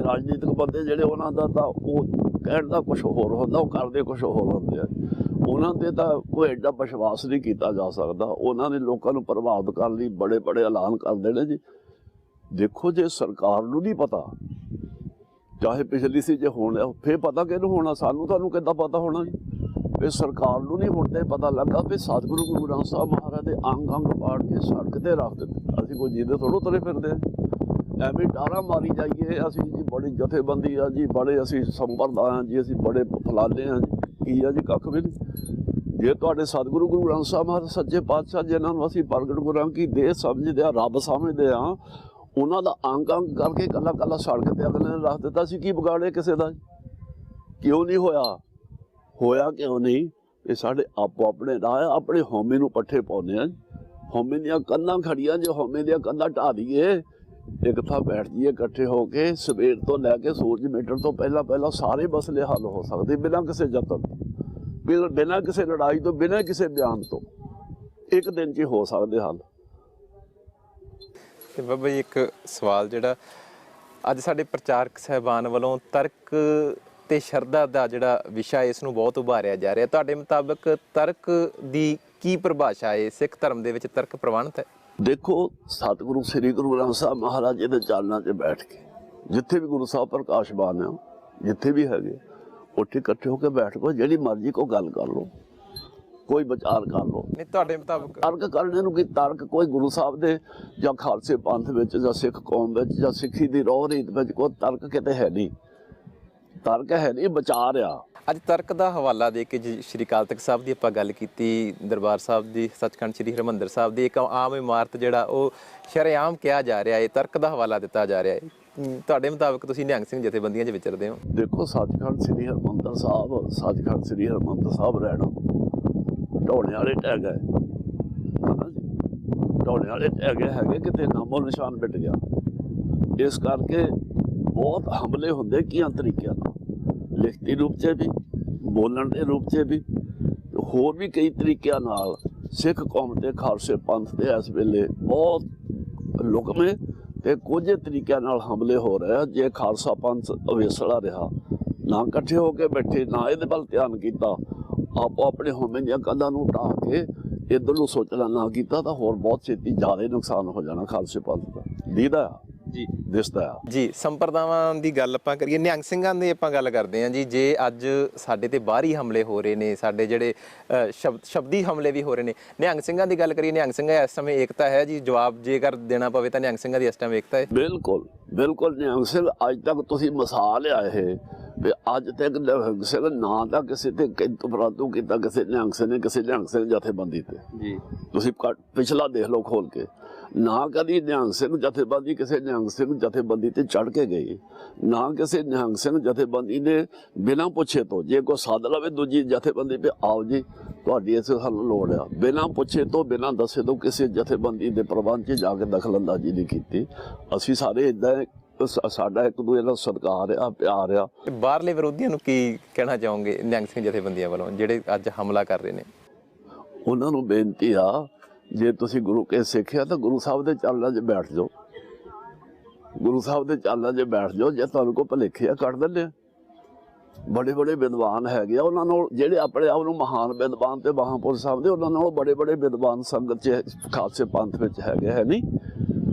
ਰਾਜਨੀਤਿਕ ਬੰਦੇ ਜਿਹੜੇ, ਉਹਨਾਂ ਦਾ ਤਾਂ ਉਹ ਕਹਿਣ ਦਾ ਕੁਛ ਹੋਰ ਹੁੰਦਾ, ਉਹ ਕਰਦੇ ਕੁਛ ਹੋਰ ਹੁੰਦੇ ਆ। ਉਹਨਾਂ 'ਤੇ ਤਾਂ ਕੋਈ ਐਡਾ ਵਿਸ਼ਵਾਸ ਨਹੀਂ ਕੀਤਾ ਜਾ ਸਕਦਾ। ਉਹਨਾਂ ਨੇ ਲੋਕਾਂ ਨੂੰ ਪ੍ਰਭਾਵਿਤ ਕਰਨ ਲਈ ਬੜੇ ਐਲਾਨ ਕਰਦੇ ਨੇ ਜੀ। ਦੇਖੋ, ਜੇ ਸਰਕਾਰ ਨੂੰ ਨਹੀਂ ਪਤਾ, ਚਾਹੇ ਪਿਛਲੀ ਸੀ, ਜੇ ਹੋਣਾ ਫਿਰ ਪਤਾ ਕਿਹਨੂੰ ਹੋਣਾ? ਸਾਨੂੰ ਤੁਹਾਨੂੰ ਕਿੱਦਾਂ ਪਤਾ ਹੋਣਾ ਜੀ? ਇਹ ਸਰਕਾਰ ਨੂੰ ਨਹੀਂ ਹੁਣ ਤੇ ਪਤਾ ਲੱਗਾ ਵੀ ਸਤਿਗੁਰੂ ਗੁਰੂ ਗ੍ਰੰਥ ਸਾਹਿਬ ਮਹਾਰਾਜ ਦੇ ਅੰਗ ਪਾੜ ਕੇ ਸੜਕ ਤੇ ਰੱਖ ਦਿੱਤੇ। ਅਸੀਂ ਕੋਈ ਜਿਹਦੇ ਥੋੜ੍ਹੋ ਤੁਰੇ ਫਿਰਦੇ ਹਾਂ, ਐਵੇਂ ਟਾਰਾਂ ਮਾਰੀ ਜਾਈਏ ਅਸੀਂ ਜੀ ਬੜੀ ਜਥੇਬੰਦੀ ਆ ਜੀ, ਬੜੇ ਅਸੀਂ ਸੰਪਰਦਾ ਹਾਂ ਜੀ, ਅਸੀਂ ਬੜੇ ਫਲਾਣੇ ਹਾਂ ਜੀ। ਕੀ ਆ ਜੀ? ਕੱਖ ਵੀ ਨਹੀਂ। ਜੇ ਤੁਹਾਡੇ ਸਤਿਗੁਰੂ ਗੁਰੂ ਗ੍ਰੰਥ ਸਾਹਿਬ ਮਹਾਰਾਜ ਸੱਚੇ ਪਾਤਸ਼ਾਹ ਜਿਨ੍ਹਾਂ ਨੂੰ ਅਸੀਂ ਪ੍ਰਗਟ ਗੁਰਾਂ ਕੀ ਦੇਹ ਸਮਝਦੇ ਹਾਂ, ਰੱਬ ਸਮਝਦੇ ਹਾਂ, ਉਹਨਾਂ ਦਾ ਅੰਗ ਕਰਕੇ ਕੱਲਾ ਸੜਕ ਤੇ ਅਗਲੇ ਨੇ ਰੱਖ ਦਿੱਤਾ। ਸੀ ਕੀ ਵਿਗਾੜੇ ਕਿਸੇ ਦਾ? ਕਿਉਂ ਨਹੀਂ ਹੋਇਆ ਕਿਉਂ ਨਹੀਂ? ਇਹ ਸਾਡੇ ਆਪੋ ਆਪਣੇ ਰਾਹ ਆ, ਆਪਣੇ ਹਉਮੈ ਨੂੰ ਪੱਠੇ ਪਾਉਂਦੇ ਆ। ਹਉਮੈ ਦੀਆਂ ਕੰਧਾਂ ਖੜੀਆਂ, ਜੇ ਹਉਮੈ ਦੀਆਂ ਕੰਧਾਂ ਢਾਹ ਦਈਏ, ਇੱਕ ਥਾਂ ਬੈਠ ਜਾਈਏ ਇਕੱਠੇ ਹੋ ਕੇ, ਸਵੇਰ ਤੋਂ ਲੈ ਕੇ ਸੂਰਜ ਮਿਟਣ ਤੋਂ ਪਹਿਲਾਂ ਸਾਰੇ ਮਸਲੇ ਹੱਲ ਹੋ ਸਕਦੇ ਬਿਨਾਂ ਕਿਸੇ ਯਤਨ, ਬਿਨਾਂ ਕਿਸੇ ਲੜਾਈ ਤੋਂ, ਬਿਨਾਂ ਕਿਸੇ ਬਿਆਨ ਤੋਂ। ਇੱਕ ਦਿਨ 'ਚ ਹੀ ਹੋ ਸਕਦੇ ਹੱਲ। ਤੇ ਬਾਬਾ ਜੀ, ਇੱਕ ਸਵਾਲ ਜਿਹੜਾ ਅੱਜ ਸਾਡੇ ਪ੍ਰਚਾਰਕ ਸਾਹਿਬਾਨ ਵੱਲੋਂ ਤਰਕ ਤੇ ਸ਼ਰਧਾ ਦਾ ਜਿਹੜਾ ਵਿਸ਼ਾ, ਇਸ ਨੂੰ ਬਹੁਤ ਉਭਾਰਿਆ ਜਾ ਰਿਹਾ। ਤੁਹਾਡੇ ਮੁਤਾਬਕ ਤਰਕ ਦੀ ਕੀ ਪਰਿਭਾਸ਼ਾ ਹੈ? ਸਿੱਖ ਧਰਮ ਦੇ ਵਿੱਚ ਤਰਕ ਪ੍ਰਵਾਨਿਤ ਹੈ? ਦੇਖੋ, ਸਤਿਗੁਰੂ ਸ੍ਰੀ ਗੁਰੂ ਗ੍ਰੰਥ ਸਾਹਿਬ ਮਹਾਰਾਜ ਜੀ ਦੇ ਚਰਨਾਂ 'ਚ ਬੈਠ ਕੇ, ਜਿੱਥੇ ਵੀ ਗੁਰੂ ਸਾਹਿਬ ਪ੍ਰਕਾਸ਼ਮਾਨ ਆ, ਜਿੱਥੇ ਵੀ ਹੈਗੇ, ਉੱਥੇ ਇਕੱਠੇ ਹੋ ਕੇ ਬੈਠ ਕੇ ਜਿਹੜੀ ਮਰਜ਼ੀ ਕੋਈ ਗੱਲ ਕਰ ਲਓ, ਕੋਈ ਵਿਚਾਰ ਕਰ ਲਓ। ਨਹੀਂ, ਤੁਹਾਡੇ ਮੁਤਾਬਕ ਤਰਕ ਕਰਨੇ ਨੂੰ ਕੀ? ਤਰਕ ਕੋਈ ਗੁਰੂ ਸਾਹਿਬ ਦੇ ਜਾਂ ਖਾਲਸੇ ਪੰਥ ਵਿੱਚ ਜਾਂ ਸਿੱਖ ਕੌਮ ਵਿੱਚ ਜਾਂ ਸਿੱਖੀ ਦੀ ਰੋਹ ਰੀਤ ਵਿੱਚ ਕੋਈ ਤਰਕ ਕਿਤੇ ਹੈ ਨਹੀਂ। ਤਰਕ ਹੈ ਨਹੀਂ, ਵਿਚਾਰ ਆ। ਅੱਜ ਤਰਕ ਦਾ ਹਵਾਲਾ ਦੇ ਕੇ ਜੀ ਸ਼੍ਰੀ ਅਕਾਲ ਤਖ਼ਤ ਸਾਹਿਬ ਦੀ ਆਪਾਂ ਗੱਲ ਕੀਤੀ, ਦਰਬਾਰ ਸਾਹਿਬ ਦੀ, ਸੱਚਖੰਡ ਸ਼੍ਰੀ ਹਰਿਮੰਦਰ ਸਾਹਿਬ ਦੀ ਇੱਕ ਆਮ ਇਮਾਰਤ ਜਿਹੜਾ ਉਹ ਸ਼ਰੇਆਮ ਕਿਹਾ ਜਾ ਰਿਹਾ ਹੈ, ਤਰਕ ਦਾ ਹਵਾਲਾ ਦਿੱਤਾ ਜਾ ਰਿਹਾ ਹੈ। ਤੁਹਾਡੇ ਮੁਤਾਬਕ, ਤੁਸੀਂ ਨਿਹੰਗ ਸਿੰਘ ਜਥੇਬੰਦੀਆਂ 'ਚ ਵਿਚਰਦੇ ਹੋ, ਦੇਖੋ, ਸੱਚਖੰਡ ਸ਼੍ਰੀ ਹਰਿਮੰਦਰ ਸਾਹਿਬ ਰਹਿਣਾ ਢੋਣੇ ਵਾਲੇ ਟਹਿ ਗਏ, ਢੋਣੇ ਵਾਲੇ ਟਹਿ ਗਏ ਹੈਗੇ, ਕਿਤੇ ਨਾਮੋ ਨਿਸ਼ਾਨ ਮਿਟ ਗਿਆ। ਇਸ ਕਰਕੇ ਬਹੁਤ ਹਮਲੇ ਹੁੰਦੇ ਕੀਆਂ ਤਰੀਕਿਆਂ ਨਾਲ, ਲਿਖਤੀ ਰੂਪ 'ਚ ਵੀ, ਬੋਲਣ ਦੇ ਰੂਪ 'ਚ ਵੀ, ਹੋਰ ਵੀ ਕਈ ਤਰੀਕਿਆਂ ਨਾਲ ਸਿੱਖ ਕੌਮ ਤੇ ਖਾਲਸੇ ਪੰਥ ਦੇ ਇਸ ਵੇਲੇ ਬਹੁਤ ਲੁਕਵੇਂ ਤੇ ਕੁਝ ਤਰੀਕਿਆਂ ਨਾਲ ਹਮਲੇ ਹੋ ਰਹੇ ਆ। ਜੇ ਖਾਲਸਾ ਪੰਥ ਅਵੇਸਲਾ ਰਿਹਾ, ਨਾ ਇਕੱਠੇ ਹੋ ਕੇ ਬੈਠੇ, ਨਾ ਇਹਦੇ ਵੱਲ ਧਿਆਨ ਕੀਤਾ, ਆਪੋ ਆਪਣੇ ਹਉਮੈ ਦੀਆਂ ਕੰਧਾਂ ਨੂੰ ਢਾਹ ਕੇ ਇੱਧਰ ਨੂੰ ਸੋਚਣਾ ਨਾ ਕੀਤਾ, ਤਾਂ ਹੋਰ ਬਹੁਤ ਛੇਤੀ ਜ਼ਿਆਦਾ ਨੁਕਸਾਨ ਹੋ ਜਾਣਾ ਖਾਲਸੇ ਪੰਥ ਦਾ। ਦੀਦਾ ਜੀ, ਦਿਸਦਾ ਆ ਜੀ। ਸੰਪਰਦਾਵਾਂ ਦੀ ਗੱਲ ਆਪਾਂ ਕਰੀਏ, ਨਿਹੰਗ ਸਿੰਘਾਂ ਦੀ ਆਪਾਂ ਗੱਲ ਕਰਦੇ ਹਾਂ ਜੀ। ਜੇ ਅੱਜ ਸਾਡੇ ਤੇ ਬਾਹਰੀ ਹਮਲੇ ਹੋ ਰਹੇ ਨੇ, ਸਾਡੇ ਜਿਹੜੇ ਸ਼ਬਦੀ ਹਮਲੇ ਵੀ ਹੋ ਰਹੇ ਨੇ, ਨਿਹੰਗ ਸਿੰਘਾਂ ਦੀ ਗੱਲ ਕਰੀਏ, ਨਿਹੰਗ ਸਿੰਘਾਂ ਇਸ ਸਮੇਂ ਏਕਤਾ ਹੈ ਜੀ? ਜਵਾਬ ਜੇਕਰ ਦੇਣਾ ਪਵੇ ਤਾਂ ਨਿਹੰਗ ਸਿੰਘਾਂ ਦੀ ਇਸ ਟਾਈਮ ਏਕਤਾ ਹੈ? ਬਿਲਕੁਲ ਨਿਹੰਗ ਸਿੰਘ ਅੱਜ ਤੱਕ ਤੁਸੀਂ ਮਿਸਾਲ ਆ ਇਹ ਵੀ ਅੱਜ ਤੱਕ ਨਿਹੰਗ ਸਿੰਘ ਨਾ ਤਾਂ ਕਿਸੇ ਤੇ ਕਿੰਤੂ ਕੀਤਾ ਕਿਸੇ ਨਿਹੰਗ ਸਿੰਘ ਨੇ, ਕਿਸੇ ਨਿਹੰਗ ਸਿੰਘ ਜਥੇਬੰਦੀ ਤੇ ਜੀ। ਤੁਸੀਂ ਪਿਛਲਾ ਦੇਖ ਲਓ ਖੋਲ ਕੇ, ਨਾ ਕਦੀ ਨਿਹੰਗ ਸਿੰਘ ਜਥੇਬੰਦੀ ਕਿਸੇ ਨਿਹੰਗ ਸਿੰਘ ਜਥੇਬੰਦੀ ਤੇ ਚੜ੍ਹ ਕੇ ਗਈ, ਨਾ ਕਿਸੇ ਨਿਹੰਗ ਸਿੰਘ ਜਥੇਬੰਦੀ ਨੇ ਬਿਨਾਂ ਪੁੱਛੇ ਤੋਂ, ਜੇ ਕੋਈ ਸੱਦ ਲਵੇ ਦੂਜੀ ਜਥੇਬੰਦੀ ਤੇ ਆਓ ਜੀ ਤੁਹਾਡੀ ਇਸ ਸਾਨੂੰ ਲੋੜ ਆ, ਬਿਨਾਂ ਪੁੱਛੇ ਤੋਂ, ਬਿਨਾਂ ਦੱਸੇ ਤੋਂ ਕਿਸੇ ਜਥੇਬੰਦੀ ਦੇ ਪ੍ਰਬੰਧ 'ਚ ਜਾ ਕੇ ਦਖਲਅੰਦਾਜ਼ੀ ਨਹੀਂ ਕੀਤੀ। ਅਸੀਂ ਸਾਰੇ ਇੱਦਾਂ, ਸਾਡਾ ਇੱਕ ਦੂਜੇ ਨਾਲ ਸਤਿਕਾਰ ਆ, ਪਿਆਰ ਆ। ਬਾਹਰਲੇ ਵਿਰੋਧੀਆਂ ਨੂੰ ਕੀ ਕਹਿਣਾ ਚਾਹੋਗੇ ਨਿਹੰਗ ਸਿੰਘ ਜਥੇਬੰਦੀਆਂ ਵੱਲੋਂ ਜਿਹੜੇ ਅੱਜ ਹਮਲਾ ਕਰ ਰਹੇ ਨੇ? ਉਹਨਾਂ ਨੂੰ ਬੇਨਤੀ ਆ, ਜੇ ਤੁਸੀਂ ਗੁਰੂ ਕੇ ਸਿੱਖਿਆ ਤਾਂ ਗੁਰੂ ਸਾਹਿਬ ਦੇ ਚਰਨਾਂ 'ਚ ਬੈਠ ਜਾਓ, ਗੁਰੂ ਸਾਹਿਬ ਦੇ ਚਰਨਾਂ 'ਚ ਬੈਠ ਜਾਓ। ਜੇ ਤੁਹਾਨੂੰ ਕੋਈ ਭੁਲੇਖੇ ਆ, ਕੱਢ ਦਿੰਦੇ ਆ। ਬੜੇ ਵਿਦਵਾਨ ਹੈਗੇ ਆ, ਉਹਨਾਂ ਨਾਲ ਜਿਹੜੇ ਆਪਣੇ ਆਪ ਨੂੰ ਮਹਾਨ ਵਿਦਵਾਨ ਤੇ ਮਹਾਂਪੁਰਸ਼ ਸਮਝਦੇ, ਉਹਨਾਂ ਨਾਲ ਬੜੇ ਵਿਦਵਾਨ ਸੰਗਤ 'ਚ ਖਾਲਸੇ ਪੰਥ ਵਿੱਚ ਹੈਗੇ, ਹੈ ਨਹੀਂ?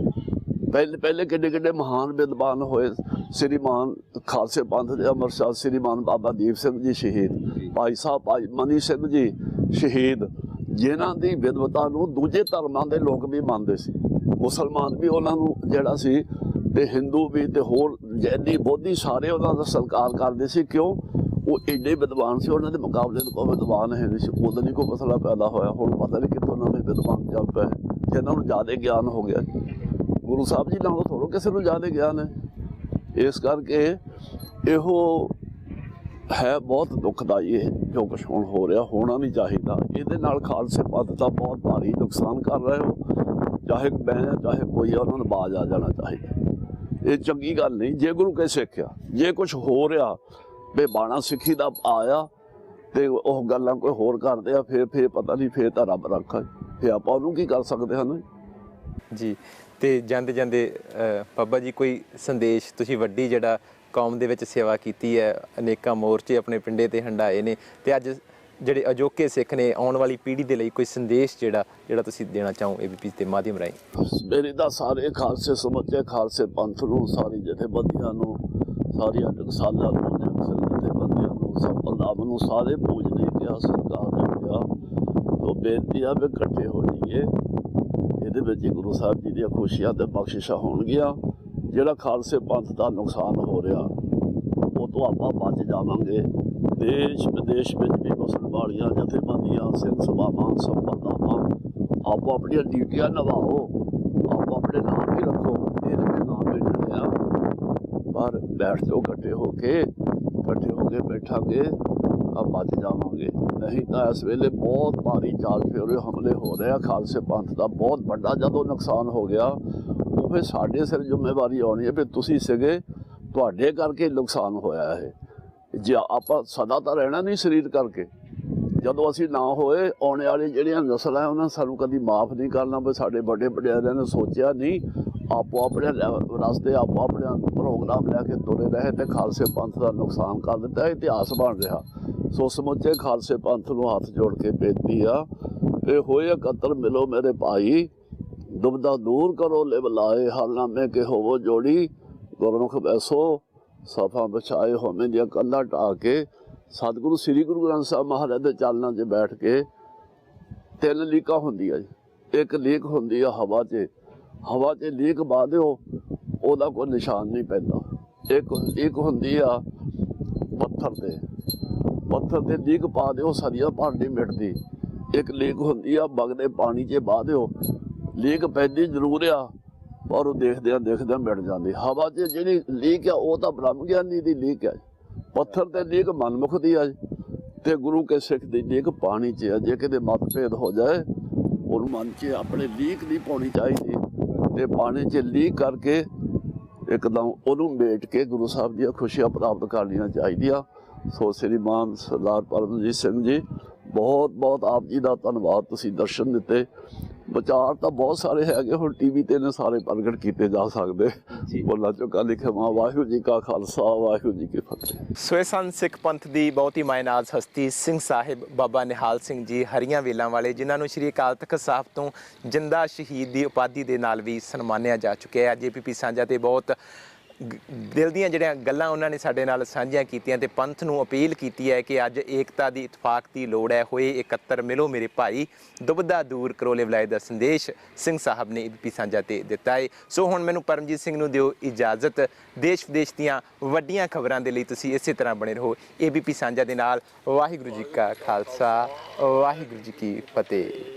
ਪਹਿਲੇ ਕਿੱਡੇ ਮਹਾਨ ਵਿਦਵਾਨ ਹੋਏ। ਸ੍ਰੀਮਾਨ ਖਾਲਸੇ ਪੰਥ ਦੇ ਅੰਮ੍ਰਿਤਸਰ ਸ੍ਰੀਮਾਨ ਬਾਬਾ ਦੀਪ ਸਿੰਘ ਜੀ ਸ਼ਹੀਦ, ਭਾਈ ਸਾਹਿਬ ਭਾਈ ਮਨੀ ਸਿੰਘ ਜੀ, ਸ਼ਹੀਦ ਜਿਨ੍ਹਾਂ ਦੀ ਵਿਦਵਤਾ ਨੂੰ ਦੂਜੇ ਧਰਮਾਂ ਦੇ ਲੋਕ ਵੀ ਮੰਨਦੇ ਸੀ। ਮੁਸਲਮਾਨ ਵੀ ਉਹਨਾਂ ਨੂੰ ਜਿਹੜਾ ਸੀ ਤੇ ਹਿੰਦੂ ਵੀ ਤੇ ਹੋਰ ਜੈਨੀ ਬੋਧੀ ਸਾਰੇ ਉਹਨਾਂ ਦਾ ਸਤਿਕਾਰ ਕਰਦੇ ਸੀ। ਕਿਉਂ? ਉਹ ਏਡੇ ਵਿਦਵਾਨ ਸੀ, ਉਹਨਾਂ ਦੇ ਮੁਕਾਬਲੇ ਤੋਂ ਕੋਈ ਵਿਦਵਾਨ ਹੈ ਨਹੀਂ ਸੀ। ਉਦੋਂ ਨਹੀਂ ਕੋਈ ਮਸਲਾ ਪੈਦਾ ਹੋਇਆ। ਹੁਣ ਪਤਾ ਨਹੀਂ ਕਿੱਥੋਂ ਨਵੇਂ ਵਿਦਵਾਨ ਚੱਲ ਪਏ ਜਿਨ੍ਹਾਂ ਨੂੰ ਜ਼ਿਆਦਾ ਗਿਆਨ ਹੋ ਗਿਆ। ਗੁਰੂ ਸਾਹਿਬ ਜੀ ਨਾਲੋਂ ਥੋੜ੍ਹਾ ਕਿਸੇ ਨੂੰ ਜ਼ਿਆਦਾ ਗਿਆਨ ਹੈ। ਇਸ ਕਰਕੇ ਇਹੋ ਹੈ ਬਹੁਤ ਦੁਖਦਾਈ ਇਹ ਜੋ ਕੁਛ ਹੁਣ ਹੋ ਰਿਹਾ, ਹੋਣਾ ਨਹੀਂ ਚਾਹੀਦਾ। ਇਹਦੇ ਨਾਲ ਖਾਲਸੇ ਪੰਥ ਦਾ ਬਹੁਤ ਭਾਰੀ ਨੁਕਸਾਨ ਕਰ ਰਹੇ ਹੋ। ਚਾਹੇ ਮੈਂ ਚਾਹੇ ਕੋਈ ਆ, ਉਹਨਾਂ ਨੂੰ ਬਾਜ਼ ਆ ਜਾਣਾ ਚਾਹੀਦਾ। ਇਹ ਚੰਗੀ ਗੱਲ ਨਹੀਂ। ਜੇ ਗੁਰੂ ਕੇ ਸਿੱਖ ਆ, ਜੇ ਕੁਛ ਹੋ ਰਿਹਾ ਵੀ ਬਾਣਾ ਸਿੱਖੀ ਦਾ ਆਇਆ ਤੇ ਉਹ ਗੱਲਾਂ ਕੋਈ ਹੋਰ ਕਰਦੇ ਆ, ਫਿਰ ਪਤਾ ਨਹੀਂ, ਫਿਰ ਤਾਂ ਰੱਬ ਰੱਖਾ, ਫਿਰ ਆਪਾਂ ਉਹਨੂੰ ਕੀ ਕਰ ਸਕਦੇ ਹਨ ਜੀ। ਤੇ ਜਾਂਦੇ ਜਾਂਦੇ ਬਾਬਾ ਜੀ ਕੋਈ ਸੰਦੇਸ਼, ਤੁਸੀਂ ਵੱਡੀ ਜਿਹੜਾ ਕੌਮ ਦੇ ਵਿੱਚ ਸੇਵਾ ਕੀਤੀ ਹੈ, ਅਨੇਕਾਂ ਮੋਰਚੇ ਆਪਣੇ ਪਿੰਡੇ ਤੇ ਹੰਡਾਏ ਨੇ, ਤੇ ਅੱਜ ਜਿਹੜੇ ਅਜੋਕੇ ਸਿੱਖ ਨੇ ਆਉਣ ਵਾਲੀ ਪੀੜ੍ਹੀ ਦੇ ਲਈ ਕੋਈ ਸੰਦੇਸ਼ ਜਿਹੜਾ ਤੁਸੀਂ ਦੇਣਾ ਚਾਹੋ ABP ਦੇ ਮਾਧਿਅਮ ਰਾਹੀਂ? ਮੇਰੀ ਤਾਂ ਸਾਰੇ ਖਾਲਸੇ ਸਮੁੱਚੇ ਖਾਲਸੇ ਪੰਥ ਨੂੰ, ਸਾਰੀ ਜਥੇਬੰਦੀਆਂ ਨੂੰ, ਸਾਰੀਆਂ ਟਕਸਾਲਾਂ ਨੂੰ, ਜਥੇਬੰਦੀਆਂ ਨੂੰ, ਸੰਪਰਦਾਵਾਂ ਨੂੰ, ਸਾਰੇ ਪੂਜ ਨੇ ਕਿਹਾ, ਸਰਕਾਰ ਨੇ ਕਿਹਾ। ਉਹ ਬੇਨਤੀ ਆ ਵੀ ਇਕੱਠੇ ਹੋ ਜਾਈਏ। ਇਹਦੇ ਵਿੱਚ ਗੁਰੂ ਸਾਹਿਬ ਜੀ ਦੀਆਂ ਖੁਸ਼ੀਆਂ ਤੇ ਬਖਸ਼ਿਸ਼ਾਂ ਹੋਣਗੀਆਂ। ਜਿਹੜਾ ਖਾਲਸੇ ਪੰਥ ਦਾ ਨੁਕਸਾਨ ਹੋ ਰਿਹਾ ਉਹ ਤੋਂ ਆਪਾਂ ਬਚ ਜਾਵਾਂਗੇ। ਦੇਸ਼ ਵਿਦੇਸ਼ ਵਿੱਚ ਵੀ ਵਸਣ ਵਾਲੀਆਂ ਜਥੇਬੰਦੀਆਂ, ਸਿੰਘ ਸਭਾਵਾਂ, ਸੰਪਰਦਾਵਾਂ, ਆਪੋ ਆਪਣੀਆਂ ਡਿਊਟੀਆਂ ਨਿਭਾਓ, ਆਪੋ ਆਪਣੇ ਨਾਮ ਵੀ ਰੱਖੋ। ਇਹਦੇ ਵਿੱਚ ਨਾਮ ਵੀ ਆ, ਪਰ ਬੈਠ ਜਾਓ ਇਕੱਠੇ ਹੋ ਕੇ ਬੈਠਾਂਗੇ ਆ ਬਚ ਜਾਵਾਂਗੇ। ਨਹੀਂ ਤਾਂ ਇਸ ਵੇਲੇ ਬਹੁਤ ਭਾਰੀ ਚਾਲ ਫੇਰੇ ਹਮਲੇ ਹੋ ਰਹੇ ਆ। ਖਾਲਸੇ ਪੰਥ ਦਾ ਬਹੁਤ ਵੱਡਾ ਜਦੋਂ ਨੁਕਸਾਨ ਹੋ ਗਿਆ, ਉਹ ਫਿਰ ਸਾਡੇ ਸਿਰ ਜ਼ਿੰਮੇਵਾਰੀ ਆਉਣੀ ਹੈ ਵੀ ਤੁਸੀਂ ਸੀਗੇ, ਤੁਹਾਡੇ ਕਰਕੇ ਨੁਕਸਾਨ ਹੋਇਆ ਇਹ। ਜੇ ਆਪਾਂ ਸਦਾ ਤਾਂ ਰਹਿਣਾ ਨਹੀਂ ਸਰੀਰ ਕਰਕੇ, ਜਦੋਂ ਅਸੀਂ ਨਾ ਹੋਏ, ਆਉਣ ਵਾਲੀ ਜਿਹੜੀਆਂ ਨਸਲਾਂ ਉਹਨਾਂ ਸਾਨੂੰ ਕਦੀ ਮਾਫ ਨਹੀਂ ਕਰਨਾ ਵੀ ਸਾਡੇ ਵੱਡੇ ਵਡਿਆਰਿਆਂ ਨੇ ਸੋਚਿਆ ਨਹੀਂ। ਆਪੋ ਆਪਣੇ ਰਸਤੇ, ਆਪੋ ਆਪਣੇ ਪ੍ਰੋਗਰਾਮ ਲੈ ਕੇ ਤੁਰੇ ਰਹੇ ਤੇ ਖਾਲਸੇ ਪੰਥ ਦਾ ਨੁਕਸਾਨ ਕਰ ਦਿੱਤਾ। ਇਤਿਹਾਸ ਬਣ ਰਿਹਾ। ਸੋ ਸਮੁੱਚੇ ਖਾਲਸੇ ਪੰਥ ਨੂੰ ਹੱਥ ਜੋੜ ਕੇ ਬੇਨਤੀ ਆ, ਇਹ ਹੋਏ ਇਕੱਤਰ ਮਿਲੋ ਮੇਰੇ ਭਾਈ, ਦੁਬਦਾ ਦੂਰ ਕਰੋ ਲਿਵ ਲਾਏ, ਹਰਨਾਮੇ ਕੇ ਹੋਵੋ ਜੋੜੀ, ਗੁਰਮੁਖ ਬੈਸੋ ਸਫਾ ਬਚਾਏ ਹੋਵੇਂ ਦੀਆਂ ਕੰਧਾਂ ਢਾਹ ਕੇ। ਸਤਿਗੁਰੂ ਸ੍ਰੀ ਗੁਰੂ ਗ੍ਰੰਥ ਸਾਹਿਬ ਮਹਾਰਾਜ ਦੇ ਚਾਲਨਾਂ 'ਚ ਬੈਠ ਕੇ 3 ਲੀਕਾਂ ਹੁੰਦੀਆਂ ਜੀ। ਇੱਕ ਲੀਕ ਹੁੰਦੀ ਆ ਹਵਾ 'ਚ ਲੀਕ ਪਾ ਦਿਓ, ਉਹਦਾ ਕੋਈ ਨਿਸ਼ਾਨ ਨਹੀਂ ਪੈਂਦਾ। ਇੱਕ ਹੁੰਦੀ ਆ ਪੱਥਰ ਤੇ ਲੀਕ ਪਾ ਦਿਓ, ਸਰੀਆ ਭਰ ਨਹੀਂ ਮਿਟਦੀ। ਇੱਕ ਲੀਕ ਹੁੰਦੀ ਆ ਵਗਦੇ ਪਾਣੀ 'ਚ ਪਾ ਦਿਓ, ਲੀਕ ਪੈਂਦੀ ਜ਼ਰੂਰ ਆ ਪਰ ਉਹ ਦੇਖਦਿਆਂ ਮਿਟ ਜਾਂਦੀ। ਹਵਾ 'ਚ ਜਿਹੜੀ ਲੀਕ ਆ ਉਹ ਤਾਂ ਬ੍ਰਹਮ ਗਿਆਨੀ ਦੀ ਲੀਕ ਆ। ਪੱਥਰ ਤੇ ਲੀਕ ਮਨਮੁਖ ਦੀ ਆ ਤੇ ਗੁਰੂ ਕੇ ਸਿੱਖ ਦੀ ਲੀਕ ਪਾਣੀ 'ਚ ਆ। ਜੇ ਕਿਤੇ ਮਤਭੇਦ ਹੋ ਜਾਏ, ਉਹਨੂੰ ਮਨ 'ਚ ਆਪਣੇ ਲੀਕ ਨਹੀਂ ਪਾਉਣੀ ਚਾਹੀਦੀ ਤੇ ਪਾਣੀ 'ਚ ਲੀਕ ਕਰਕੇ ਇੱਕਦਮ ਉਹਨੂੰ ਮੇਟ ਕੇ ਗੁਰੂ ਸਾਹਿਬ ਦੀਆਂ ਖੁਸ਼ੀਆਂ ਪ੍ਰਾਪਤ ਕਰਨੀਆਂ ਚਾਹੀਦੀਆਂ। ਸੋ ਸ੍ਰੀਮਾਨ ਸਰਦਾਰ ਪਰਮਜੀਤ ਸਿੰਘ ਜੀ, ਬਹੁਤ ਬਹੁਤ ਆਪ ਜੀ ਦਾ ਧੰਨਵਾਦ। ਤੁਸੀਂ ਦਰਸ਼ਨ ਦਿੱਤੇ। ਵਿਚਾਰ ਤਾਂ ਬਹੁਤ ਸਾਰੇ ਹੈਗੇ, ਹੁਣ TV ਤੇ ਨੇ ਸਾਰੇ ਪ੍ਰਗਟ ਕੀਤੇ ਜਾ ਸਕਦੇ। ਬੋਲਾ ਚੁੱਕਾ ਲਿਖਿਆ ਵਾਹਿਗੁਰੂ ਜੀ ਕਾ ਖਾਲਸਾ, ਵਾਹਿਗੁਰੂ ਜੀ ਕੀ ਫਤਿਹ। ਸੋ ਇਹ ਸਨ ਸਿੱਖ ਪੰਥ ਦੀ ਬਹੁਤ ਹੀ ਮਾਇਨਾਜ਼ ਹਸਤੀ ਸਿੰਘ ਸਾਹਿਬ ਬਾਬਾ ਨਿਹਾਲ ਸਿੰਘ ਜੀ ਹਰੀਆਂ ਵੇਲਾਂ ਵਾਲੇ, ਜਿਨ੍ਹਾਂ ਨੂੰ ਸ਼੍ਰੀ ਅਕਾਲ ਤਖ਼ਤ ਸਾਹਿਬ ਤੋਂ ਜਿੰਦਾ ਸ਼ਹੀਦ ਦੀ ਉਪਾਧੀ ਦੇ ਨਾਲ ਵੀ ਸਨਮਾਨਿਆ ਜਾ ਚੁੱਕਿਆ ਹੈ। ABP ਸਾਂਝਾ ਤੇ ਬਹੁਤ ਦਿਲ ਦੀਆਂ ਜਿਹੜੀਆਂ ਗੱਲਾਂ ਉਹਨਾਂ ਨੇ ਸਾਡੇ ਨਾਲ ਸਾਂਝੀਆਂ ਕੀਤੀਆਂ ਤੇ ਪੰਥ ਨੂੰ ਅਪੀਲ ਕੀਤੀ ਹੈ ਕਿ ਅੱਜ ਏਕਤਾ ਦੀ ਇਤਫਾਕ ਦੀ ਲੋੜ ਹੈ। ਹੋਏ ਇਕੱਤਰ ਮਿਲੋ ਮੇਰੇ ਭਾਈ, ਦੁਬਦਾ ਦੂਰ ਕਰੋ ਲਿਵ ਲਾਏ ਦਾ ਸੰਦੇਸ਼ ਸਿੰਘ ਸਾਹਿਬ ਨੇ ABP ਸਾਂਝਾ ਤੇ ਦਿੱਤਾ ਹੈ। ਸੋ ਹੁਣ ਮੈਨੂੰ ਪਰਮਜੀਤ ਸਿੰਘ ਨੂੰ ਦਿਓ ਇਜਾਜ਼ਤ। ਦੇਸ਼ ਵਿਦੇਸ਼ ਦੀਆਂ ਵੱਡੀਆਂ ਖਬਰਾਂ ਦੇ ਲਈ ਤੁਸੀਂ ਇਸੇ ਤਰ੍ਹਾਂ ਬਣੇ ਰਹੋ ABP ਸਾਂਝਾ ਦੇ ਨਾਲ। ਵਾਹਿਗੁਰੂ ਜੀ ਕਾ ਖਾਲਸਾ, ਵਾਹਿਗੁਰੂ ਜੀ ਕੀ ਫਤਿਹ।